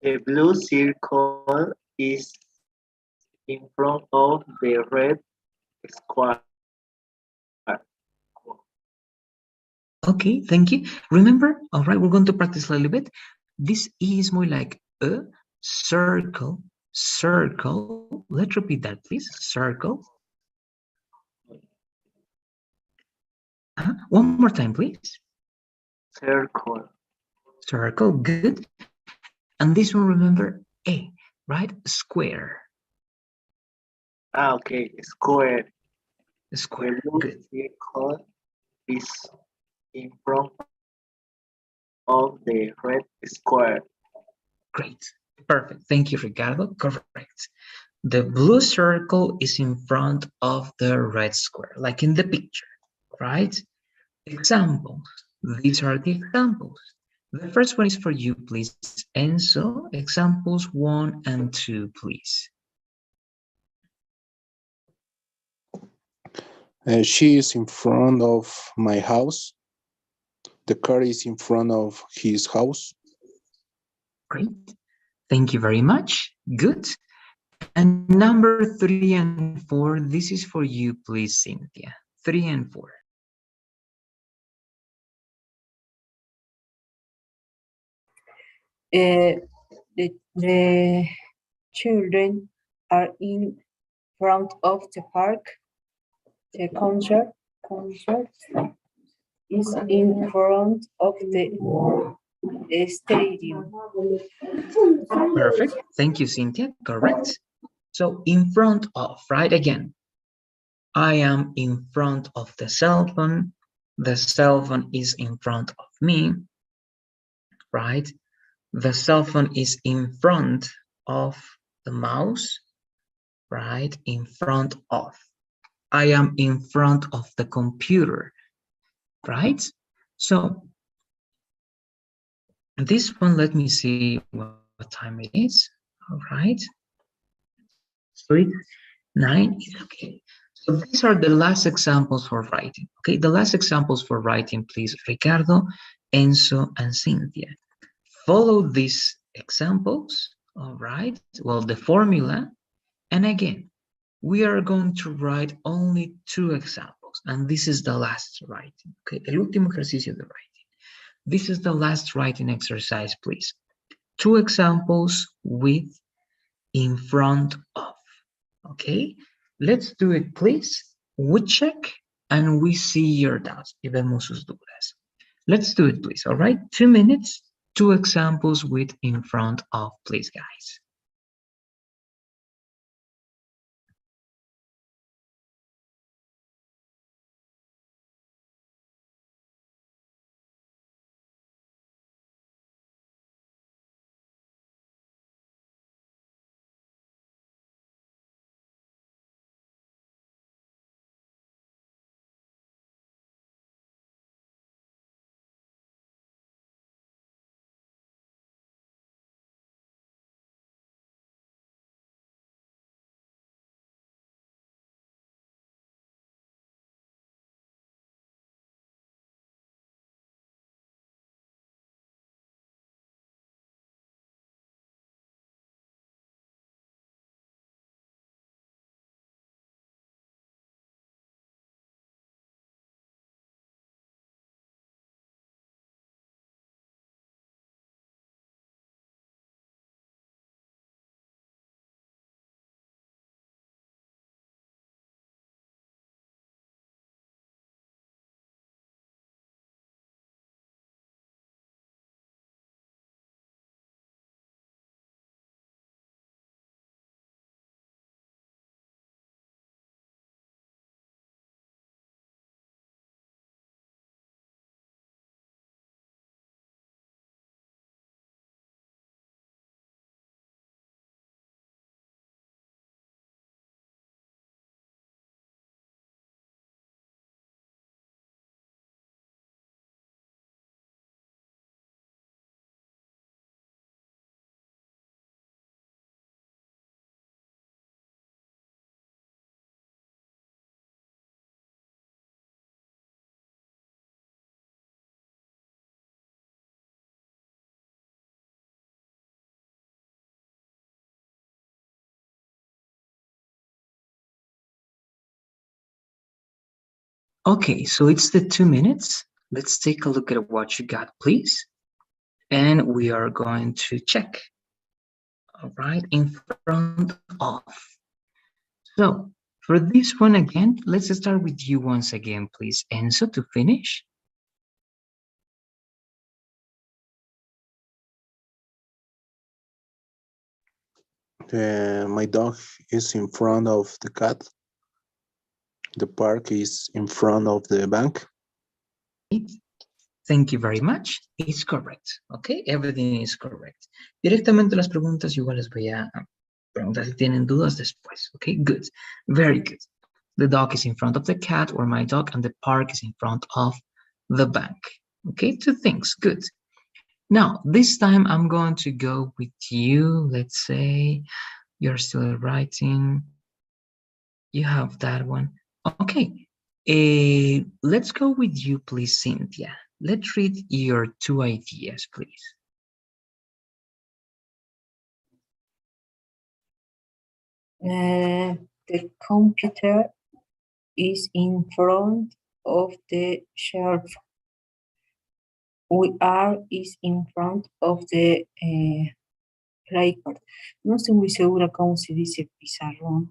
The blue circle is in front of the red square. Okay, thank you. Remember, all right, we're going to practice a little bit. This is more like a circle, circle. Let's repeat that, please. Circle. One more time, please. Circle. Circle, good. And this one, remember, A, right? Square. Okay, square. Square, The blue good. circle is in front of the red square. Great. Perfect. Thank you, Ricardo. Correct. The blue circle is in front of the red square, like in the picture, right? Examples. These are the examples. The first one is for you, please, Enzo. Examples 1 and 2, please. She is in front of my house. The car is in front of his house. Great. Thank you very much. Good. And number 3 and 4, this is for you, please, Cynthia. 3 and 4. The children are in front of the park. The concert is in front of the stadium. Perfect. Thank you, Cynthia. Correct. So in front of, right? Again, I am in front of the cell phone. The cell phone is in front of me, right? The cell phone is in front of the mouse, right? In front of. I am in front of the computer, right? So this one, let me see what time it is. All right. So it's 9, it's okay. So these are the last examples for writing. Okay, the last examples for writing, please, Ricardo, Enzo, and Cynthia. Follow these examples, all right? Well, the formula, and again, we are going to write only 2 examples, and this is the last writing. Okay, el último ejercicio de writing. This is the last writing exercise, please. 2 examples with in front of. Okay, let's do it, please. We check and we see your doubts y vemos sus dudas. Let's do it, please. All right, 2 minutes, 2 examples with in front of, please, guys. Okay, so it's the 2 minutes. Let's take a look at what you got, please. And we are going to check. All right, in front of. So for this one again, let's start with you once again, please. Enzo, to finish. My dog is in front of the cat. The park is in front of the bank. Thank you very much. It's correct. Okay, everything is correct. Directamente las preguntas igual les voy a preguntar si tienen dudas después. Okay, good. Very good. The dog is in front of the cat or my dog, and the park is in front of the bank. Okay, 2 things. Good. Now, this time I'm going to go with you. Let's say you're still writing. You have that one. Okay. Let's go with you, please, Cynthia. Let's read your 2 ideas, please. The computer is in front of the shelf. We are is in front of the blackboard. No estoy muy segura cómo se dice pizarrón.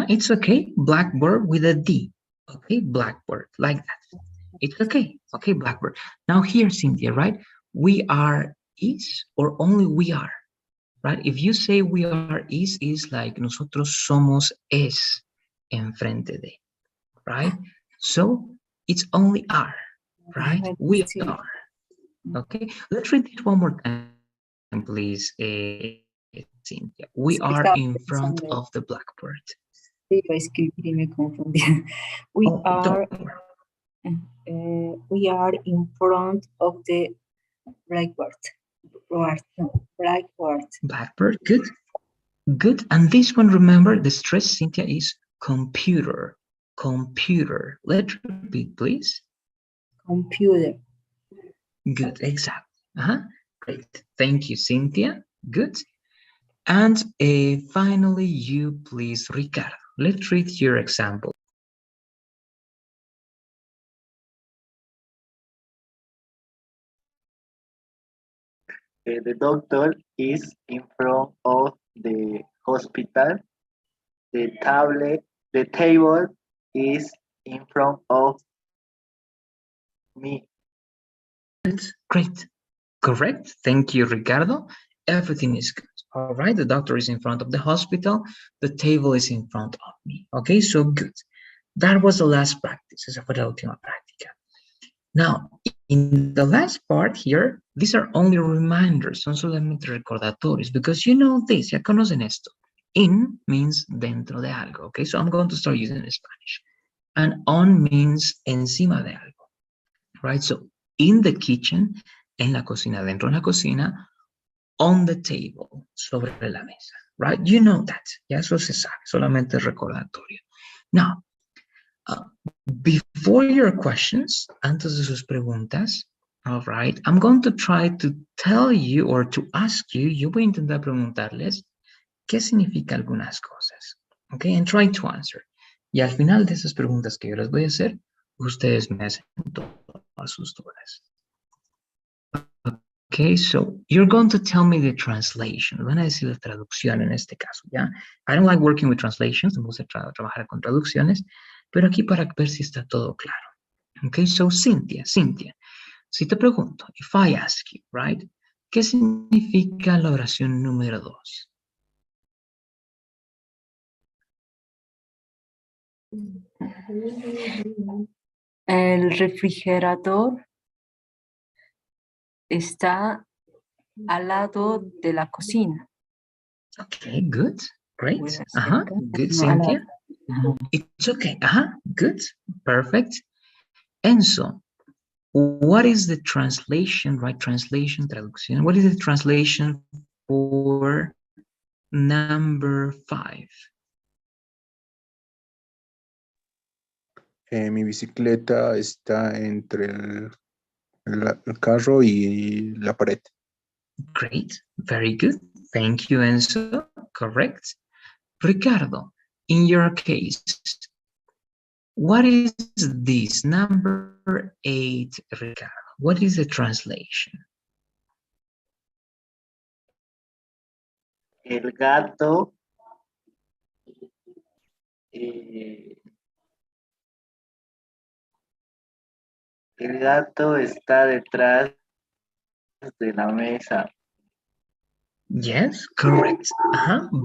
It's okay. Blackboard with a D. Okay, blackboard, like that. It's okay. Okay, blackboard. Now here, Cynthia, right? We are is or only we are, right? If you say we are is like nosotros somos es enfrente de, right? So it's only are, right? We are. Okay, let's read it one more time, please, Cynthia. We are in front of the blackboard. Iba a escribir y me confundí. We are in front of the blackboard. Blackboard. Blackboard, good. Good. And this one, remember, the stress, Cynthia, is computer. Computer. Let's repeat, please. Computer. Good, exactly. Great. Thank you, Cynthia. Good. And finally, you, please, Ricardo. Let's read your example. The doctor is in front of the hospital. The table is in front of me. Great. Correct. Thank you, Ricardo. Everything is good. All right. The doctor is in front of the hospital. The table is in front of me. Okay, so good. That was the last practice. Esa fue la última práctica. Now, in the last part here, these are only reminders, son solamente recordatorios, because you know this, ya conocen esto. In means dentro de algo, okay? So I'm going to start using Spanish. And on means encima de algo, right? So in the kitchen, en la cocina, dentro de la cocina, on the table, sobre la mesa, right? You know that, ya eso se sabe, solamente recordatorio. Now, before your questions, antes de sus preguntas, all right, I'm going to try to tell you or to ask you, yo voy a intentar preguntarles qué significa algunas cosas, okay, and try to answer. Y al final de esas preguntas que yo les voy a hacer, ustedes me hacen todas sus dudas. Okay, so you're going to tell me the translation. Van a decir la traducción en este caso, ¿ya? I don't like working with translations, me gusta trabajar con traducciones, pero aquí para ver si está todo claro. Okay, so Cynthia, si te pregunto, if I ask you, right, ¿qué significa la oración número 2? El refrigerador está al lado de la cocina. Okay, good, great. Good, Cynthia. It's okay. Good, perfect. Enzo, what is the translation, right? Translation, traducción. What is the translation for number 5? Mi bicicleta está entre el carro y la pared. Great, very good. Thank you, Enzo. Correct. Ricardo, in your case, What is this? Number 8, Ricardo. What is the translation? El gato eh, el gato está detrás de la mesa. Yes, correct.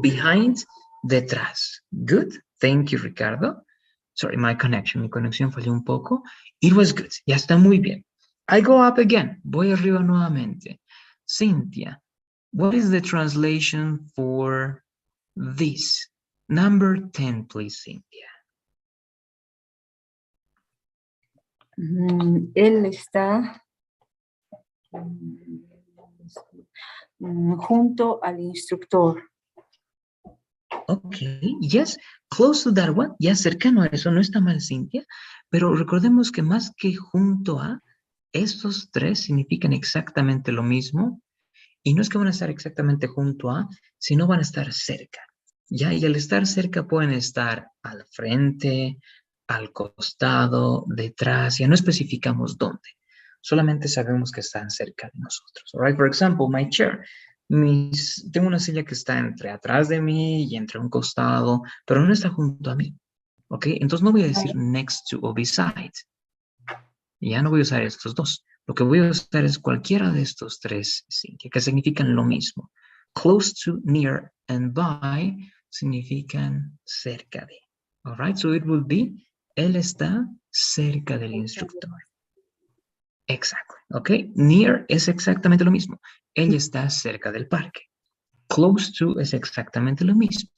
Behind, detrás. Good. Thank you, Ricardo. Sorry, mi conexión falló un poco. It was good. Ya está muy bien. I go up again. Voy arriba nuevamente. Cynthia, what is the translation for this? Number 10, please, Cynthia. Él está junto al instructor. Okay, yes, close to that one. Ya cercano a eso, no está mal, Cynthia. Pero recordemos que más que junto a, estos tres significan exactamente lo mismo. Y no es que van a estar exactamente junto a, sino van a estar cerca. ¿Ya? Y al estar cerca pueden estar al frente, al costado, detrás. Ya no especificamos dónde. Solamente sabemos que están cerca de nosotros. All right, for example, my chair. Tengo una silla que está entre atrás de mí y entre un costado, pero no está junto a mí. ¿Ok? Entonces no voy a decir next to o beside. Ya no voy a usar estos dos. Lo que voy a usar es cualquiera de estos tres, que significan lo mismo. Close to, near, and by significan cerca de. All right, so it will be, él está cerca del instructor. Exacto, ok. Near es exactamente lo mismo. Él está cerca del parque. Close to es exactamente lo mismo.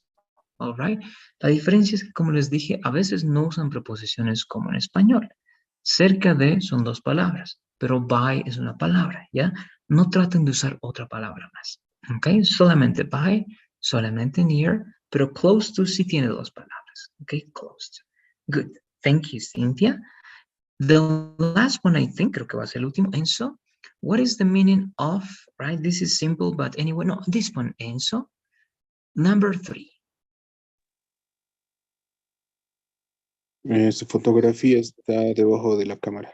All right. La diferencia es que, como les dije, a veces no usan preposiciones como en español. Cerca de son dos palabras, pero by es una palabra, ¿ya? No traten de usar otra palabra más, ¿ok? Solamente by, solamente near, pero close to sí tiene dos palabras, ¿ok? Close to. Good. Thank you, Cynthia. The last one, I think, creo que va a ser el último. Enzo, what is the meaning of, right? This is simple, but anyway, no, this one, Enzo. Number 3. Su fotografía está debajo de la cámara.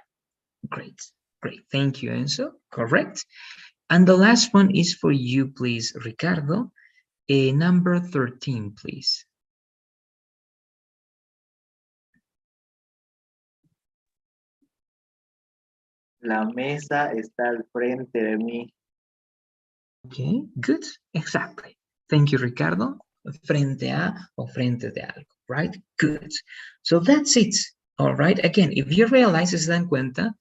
Great, great. Thank you, Enzo. Correct. And the last one is for you, please, Ricardo. Number 13, please. La mesa está al frente de mí. Okay, good. Exactly. Thank you, Ricardo. Frente a o frente de algo, right? Good. So that's it. All right. Again, if you realize, se dan cuenta,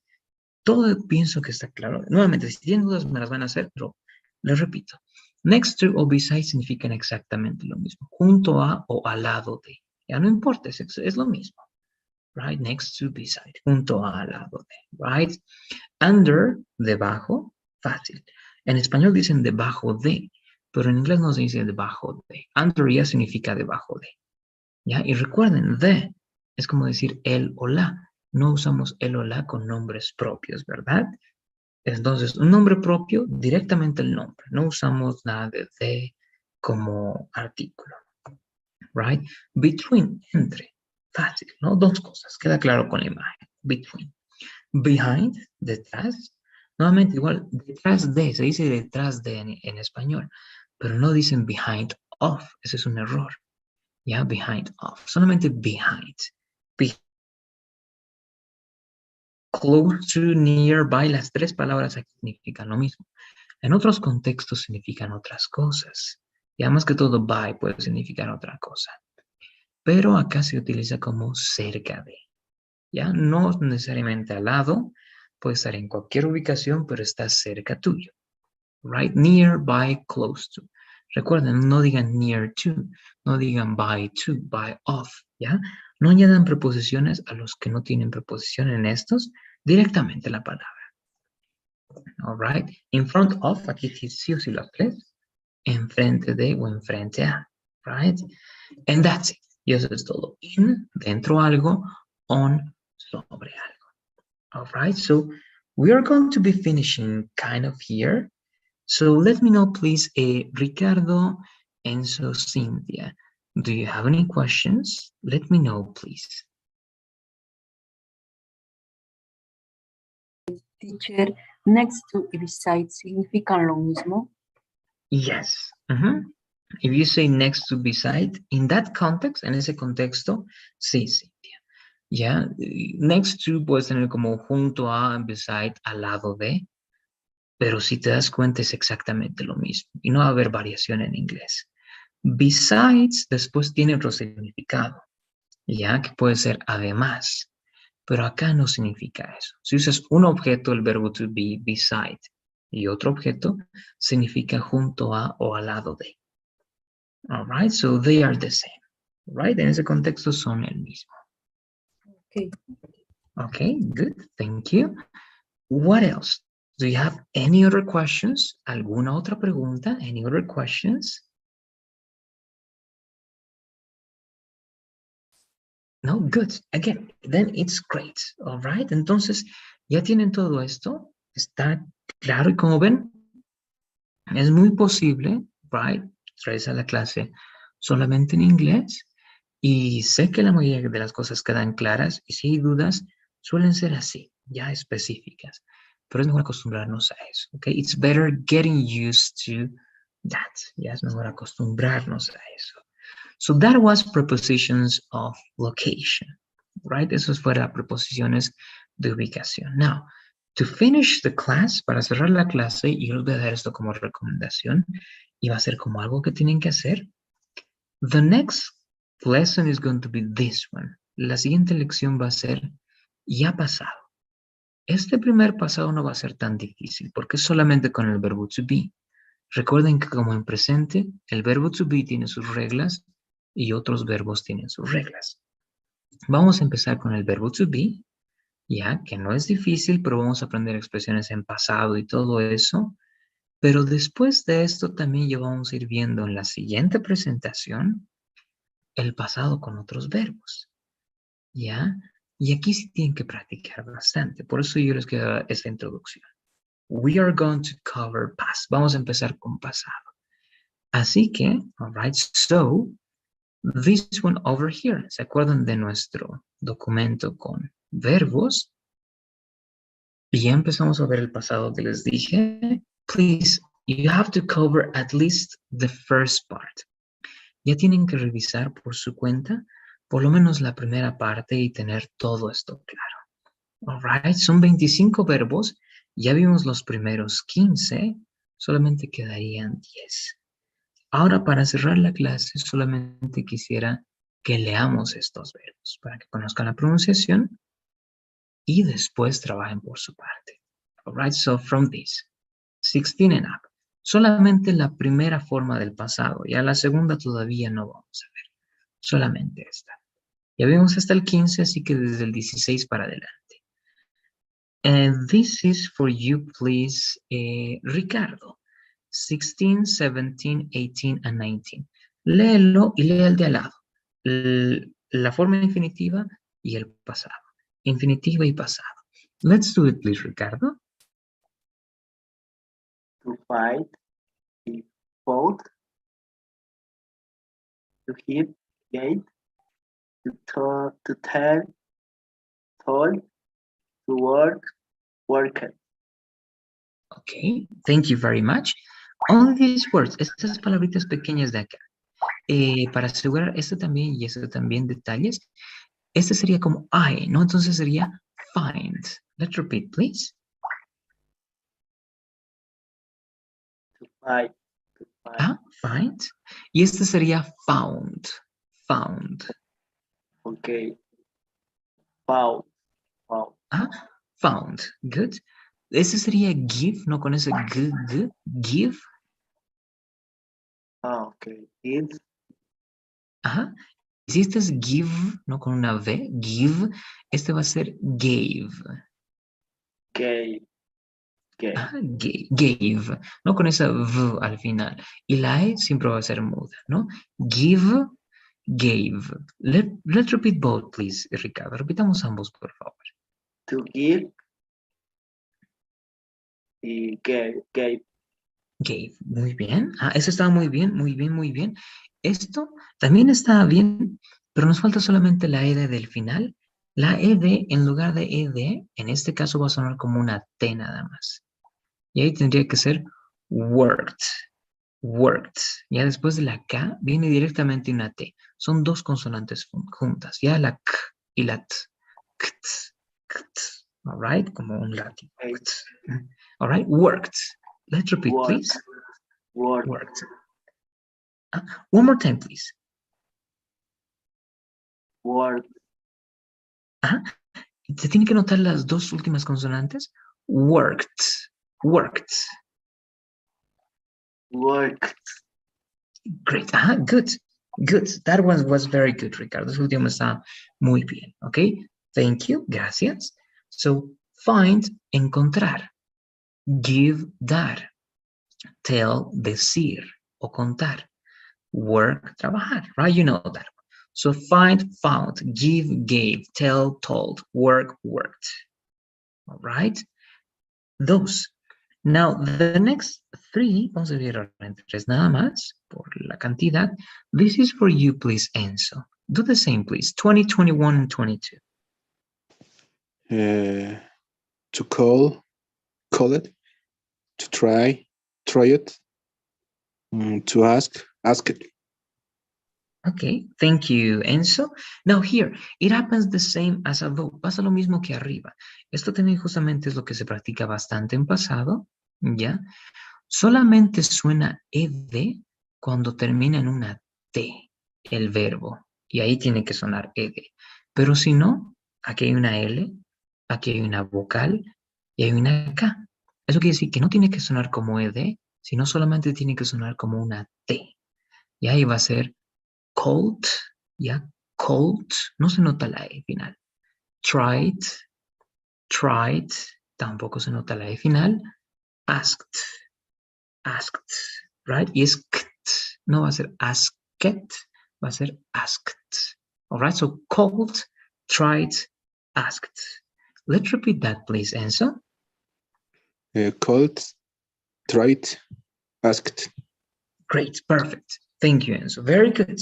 todo pienso que está claro. Nuevamente, si tienen dudas, me las van a hacer, pero les repito. Next to o beside significan exactamente lo mismo. Junto a o al lado de. Ya no importa, es lo mismo. Right? Next to, beside. Junto a, al lado de. Right? Under, debajo, fácil. En español dicen debajo de, pero en inglés no se dice debajo de. Under ya significa debajo de. ¿Ya? Y recuerden, de es como decir el o la. No usamos el o la con nombres propios, ¿verdad? Entonces, un nombre propio, directamente el nombre. No usamos nada de como artículo. Right? Between, entre. Fácil, ¿no? Dos cosas. Queda claro con la imagen. Between. Behind, detrás. Nuevamente, igual, detrás de, se dice detrás de en español, pero no dicen behind of. Ese es un error. ¿Ya? Behind of. Solamente behind. Close to, nearby, las tres palabras aquí significan lo mismo. En otros contextos significan otras cosas. Ya más que todo, by puede significar otra cosa. Pero acá se utiliza como cerca de. Ya no necesariamente al lado, puede estar en cualquier ubicación, pero está cerca tuyo. Right? Nearby, close to. Recuerden, no digan near to, no digan by to, by of, ¿ya? No añadan preposiciones a los que no tienen preposición en estos, directamente la palabra. All right? In front of, aquí sí o sí lo tres. Enfrente de o enfrente a. Right? And that's it. Y eso es todo. In, dentro algo, on, sobre algo. All right? So we are going to be finishing kind of here. So let me know, please, Ricardo, Enzo, Cynthia. Do you have any questions? Let me know, please. Teacher, next to y beside significan lo mismo. Yes. Mhm. If you say next to beside, in that context, en ese contexto, sí, Cintia. Ya, next to puedes tener como junto a, beside, al lado de, pero si te das cuenta es exactamente lo mismo y no va a haber variación en inglés. Besides después tiene otro significado, ya que puede ser además, pero acá no significa eso. Si usas un objeto, el verbo to be, beside, y otro objeto, significa junto a o al lado de. All right, so they are the same. Right, en ese contexto son el mismo. Okay. Okay, good, thank you. What else? Do you have any other questions? ¿Alguna otra pregunta? Any other questions? No, good. Again, then it's great. All right. Entonces, ya tienen todo esto. Está claro y como ven, es muy posible, right, traes a la clase solamente en inglés y sé que la mayoría de las cosas quedan claras y si hay dudas, suelen ser así, ya específicas. Pero es mejor acostumbrarnos a eso, ¿ok? It's better getting used to that. Ya es mejor acostumbrarnos a eso. So that was prepositions of location, right? Esos fueron preposiciones de ubicación. Now, to finish the class, para cerrar la clase, y yo les voy a dar esto como recomendación, y va a ser como algo que tienen que hacer. The next lesson is going to be this one. La siguiente lección va a ser ya pasado. Este primer pasado no va a ser tan difícil porque es solamente con el verbo to be. Recuerden que como en presente, el verbo to be tiene sus reglas y otros verbos tienen sus reglas. Vamos a empezar con el verbo to be, ya que no es difícil, pero vamos a aprender expresiones en pasado y todo eso. Pero después de esto también ya vamos a ir viendo en la siguiente presentación el pasado con otros verbos, ¿ya? Y aquí sí tienen que practicar bastante. Por eso yo les quiero dar esta introducción. We are going to cover past. Vamos a empezar con pasado. Así que, all right, so, this one over here. ¿Se acuerdan de nuestro documento con verbos? Y ya empezamos a ver el pasado que les dije. Please, you have to cover at least the first part. Ya tienen que revisar por su cuenta por lo menos la primera parte y tener todo esto claro. All right, son 25 verbos. Ya vimos los primeros 15. Solamente quedarían 10. Ahora, para cerrar la clase, solamente quisiera que leamos estos verbos para que conozcan la pronunciación y después trabajen por su parte. All right, so from this, 16 and up. Solamente la primera forma del pasado, ya la segunda todavía no vamos a ver. Solamente esta. Ya vimos hasta el 15, así que desde el 16 para adelante. And this is for you, please, Ricardo. 16, 17, 18, and 19. Léelo y lee el de al lado. La forma infinitiva y el pasado. Infinitiva y pasado. Let's do it, please, Ricardo. To fight, to vote, to hit, gate, to tell, told, to work, worker. Okay, thank you very much. All these words, estas palabritas pequeñas de acá. Para asegurar esto también y esto también detalles, este sería como I, ¿no? Entonces sería find. Let's repeat, please. To fight, to fight. Ah, find. Y este sería found. Found. Okay. Found, found. Ah, found. Good. Este sería give, ¿no? Con ese g, give. Ah, okay. It's Ajá. Si este es give, ¿no? Con una V, give, este va a ser gave. gay, gay. Ajá, gave, ¿no? Con esa V al final. Y la E siempre va a ser muda, ¿no? Give, gave. Let's repeat both, please, Ricardo. Repitamos ambos, por favor. To give y gave, gave. Gave, muy bien. Ah, eso estaba muy bien, muy bien, muy bien. Esto también está bien, pero nos falta solamente la E del final La ed, en lugar de ed, en este caso va a sonar como una T nada más. Y ahí tendría que ser worked. Worked. Ya después de la K viene directamente una T. Son dos consonantes juntas. Ya la K y la T. Kt, kt. All right, como un latín. All right, worked. Let's repeat, Work. please. Work. Worked. One more time, please. Work. Se tienen que notar las dos últimas consonantes. Worked. Worked. Work. Great. Good. Good. That one was very good, Ricardo. Ese último está muy bien. Okay. Thank you. Gracias. So, find, encontrar. Give, dar. Tell, decir o contar. Work, trabajar. Right? You know that. So, find, found. Give, gave. Tell, told. Work, worked. All right? Those. Now, the next three, vamos a dividir en tres nada más, por la cantidad. This is for you, please, Enzo. Do the same, please. 20, 21, and 22. To call it. To try it. To ask it. Okay, thank you, Enzo. Now here, it happens the same as above. Pasa lo mismo que arriba. Esto también justamente es lo que se practica bastante en pasado, ¿ya? Solamente suena ed cuando termina en una T, el verbo. Y ahí tiene que sonar ed. Pero si no, aquí hay una L, aquí hay una vocal y hay una K. Eso quiere decir que no tiene que sonar como ed, sino solamente tiene que sonar como una T. Y ahí va a ser cold, ¿ya? Cold, no se nota la E final. Tried, tampoco se nota la E final. Asked, right? Y es kt, no va a ser asked, va a ser asked. All right, so cold, tried, asked. Let's repeat that, please, Enzo. Called, tried, asked. Great, perfect. Thank you, Enzo. Very good.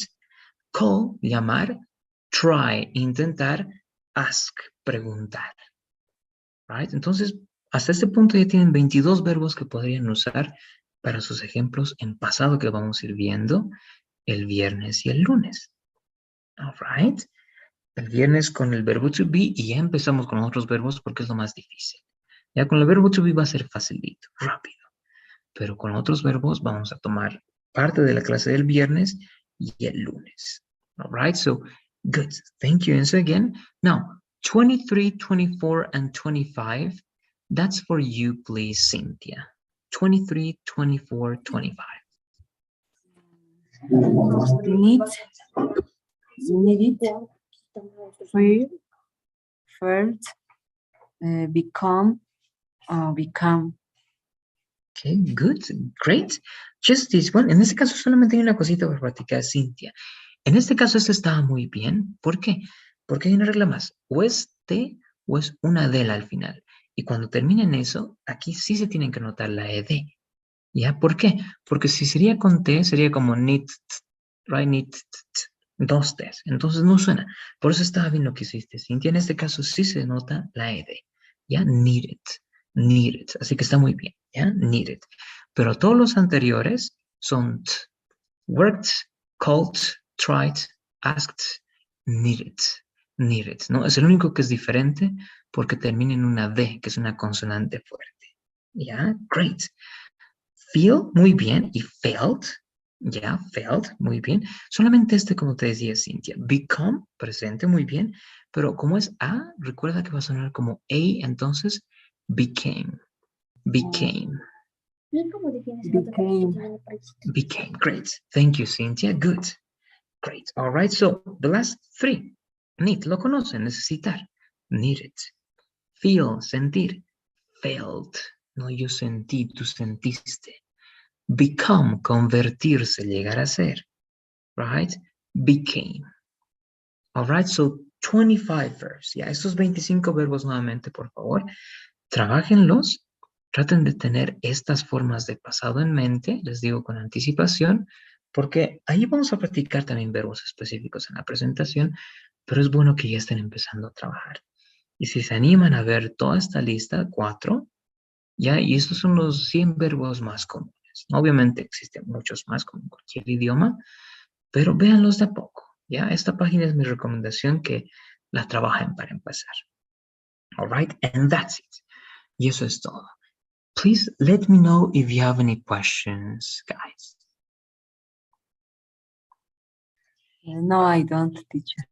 Call, llamar. Try, intentar. Ask, preguntar. Right? Entonces, hasta este punto ya tienen 22 verbos que podrían usar para sus ejemplos en pasado que vamos a ir viendo el viernes y el lunes. All right? El viernes con el verbo to be y ya empezamos con otros verbos porque es lo más difícil. Ya con el verbo to be va a ser facilito, rápido. Pero con otros verbos vamos a tomar parte de la clase del viernes y el lunes. All right? So, good. Thank you, Enzo, again. Now, 23, 24, and 25. That's for you, please, Cynthia. 23, 24, 25. Need it. First, become, become. Okay, good, great. Just this one. En este caso solamente hay una cosita para practicar, Cynthia. En este caso este estaba muy bien. ¿Por qué? Porque hay una regla más. O es T o es una D al final. Y cuando terminen eso, aquí sí se tienen que notar la ED. ¿Ya? ¿Por qué? Porque si sería con T, sería como need, right? Need, dos T's. Entonces no suena. Por eso estaba bien lo que hiciste, Cynthia. En este caso sí se nota la ED. ¿Ya? Need it. Así que está muy bien. ¿Ya? Need it. Pero todos los anteriores son t. Worked, called, tried, asked, needed. ¿No? Es el único que es diferente porque termina en una D, que es una consonante fuerte. ¿Ya? Great. Feel, muy bien. Y felt, ya, felt, muy bien. Solamente como te decía, Cynthia. Become, presente, muy bien. Pero como es A, recuerda que va a sonar como A, entonces became. Became. Became. Great. Thank you, Cynthia. Good. Great. All right. So the last three. Need. Lo conocen. Necesitar. Needed. Feel. Sentir. Felt. No, yo sentí. Tú sentiste. Become. Convertirse. Llegar a ser. Right. Became. All right. So 25 verbs. Ya, estos 25 verbos nuevamente, por favor. Trabájenlos. Traten de tener estas formas de pasado en mente, les digo con anticipación, porque ahí vamos a practicar también verbos específicos en la presentación, pero es bueno que ya estén empezando a trabajar. Y si se animan a ver toda esta lista, 4, ya, y estos son los 100 verbos más comunes. Obviamente existen muchos más como en cualquier idioma, pero véanlos de a poco, ya. Esta página es mi recomendación que la trabajen para empezar. All right, and that's it. Y eso es todo. Please let me know if you have any questions, guys. No, I don't, teacher.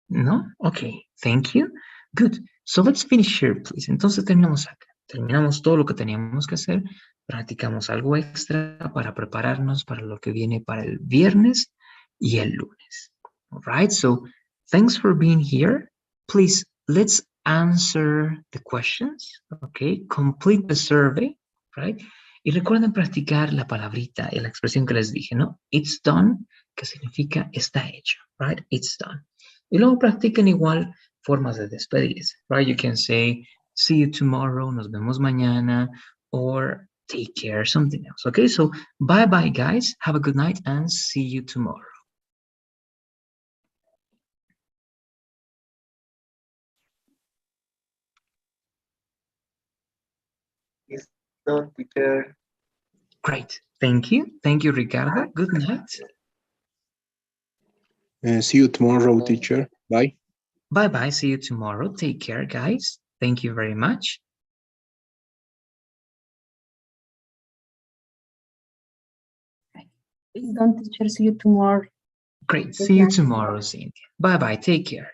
No? Okay, thank you. Good. So let's finish here, please. Entonces terminamos acá. Terminamos todo lo que teníamos que hacer. Practicamos algo extra para prepararnos para lo que viene para el viernes y el lunes. All right, so thanks for being here. Please, let's answer the questions. Okay, complete the survey, right? Y recuerden practicar la palabrita y la expresión que les dije, ¿no? It's done, que significa está hecho, right? It's done. Y luego practiquen igual formas de despedirse, right? You can say, see you tomorrow, nos vemos mañana, or take care, something else, okay? So, bye-bye, guys. Have a good night and see you tomorrow. It's done, teacher. Great. Thank you. Thank you, Ricardo. Good night. See you tomorrow, teacher. Bye. Bye-bye. See you tomorrow. Take care, guys. Thank you very much. Please don't, teacher. See you tomorrow. Great. Good See you night. tomorrow, Cynthia. Bye-bye. Take care.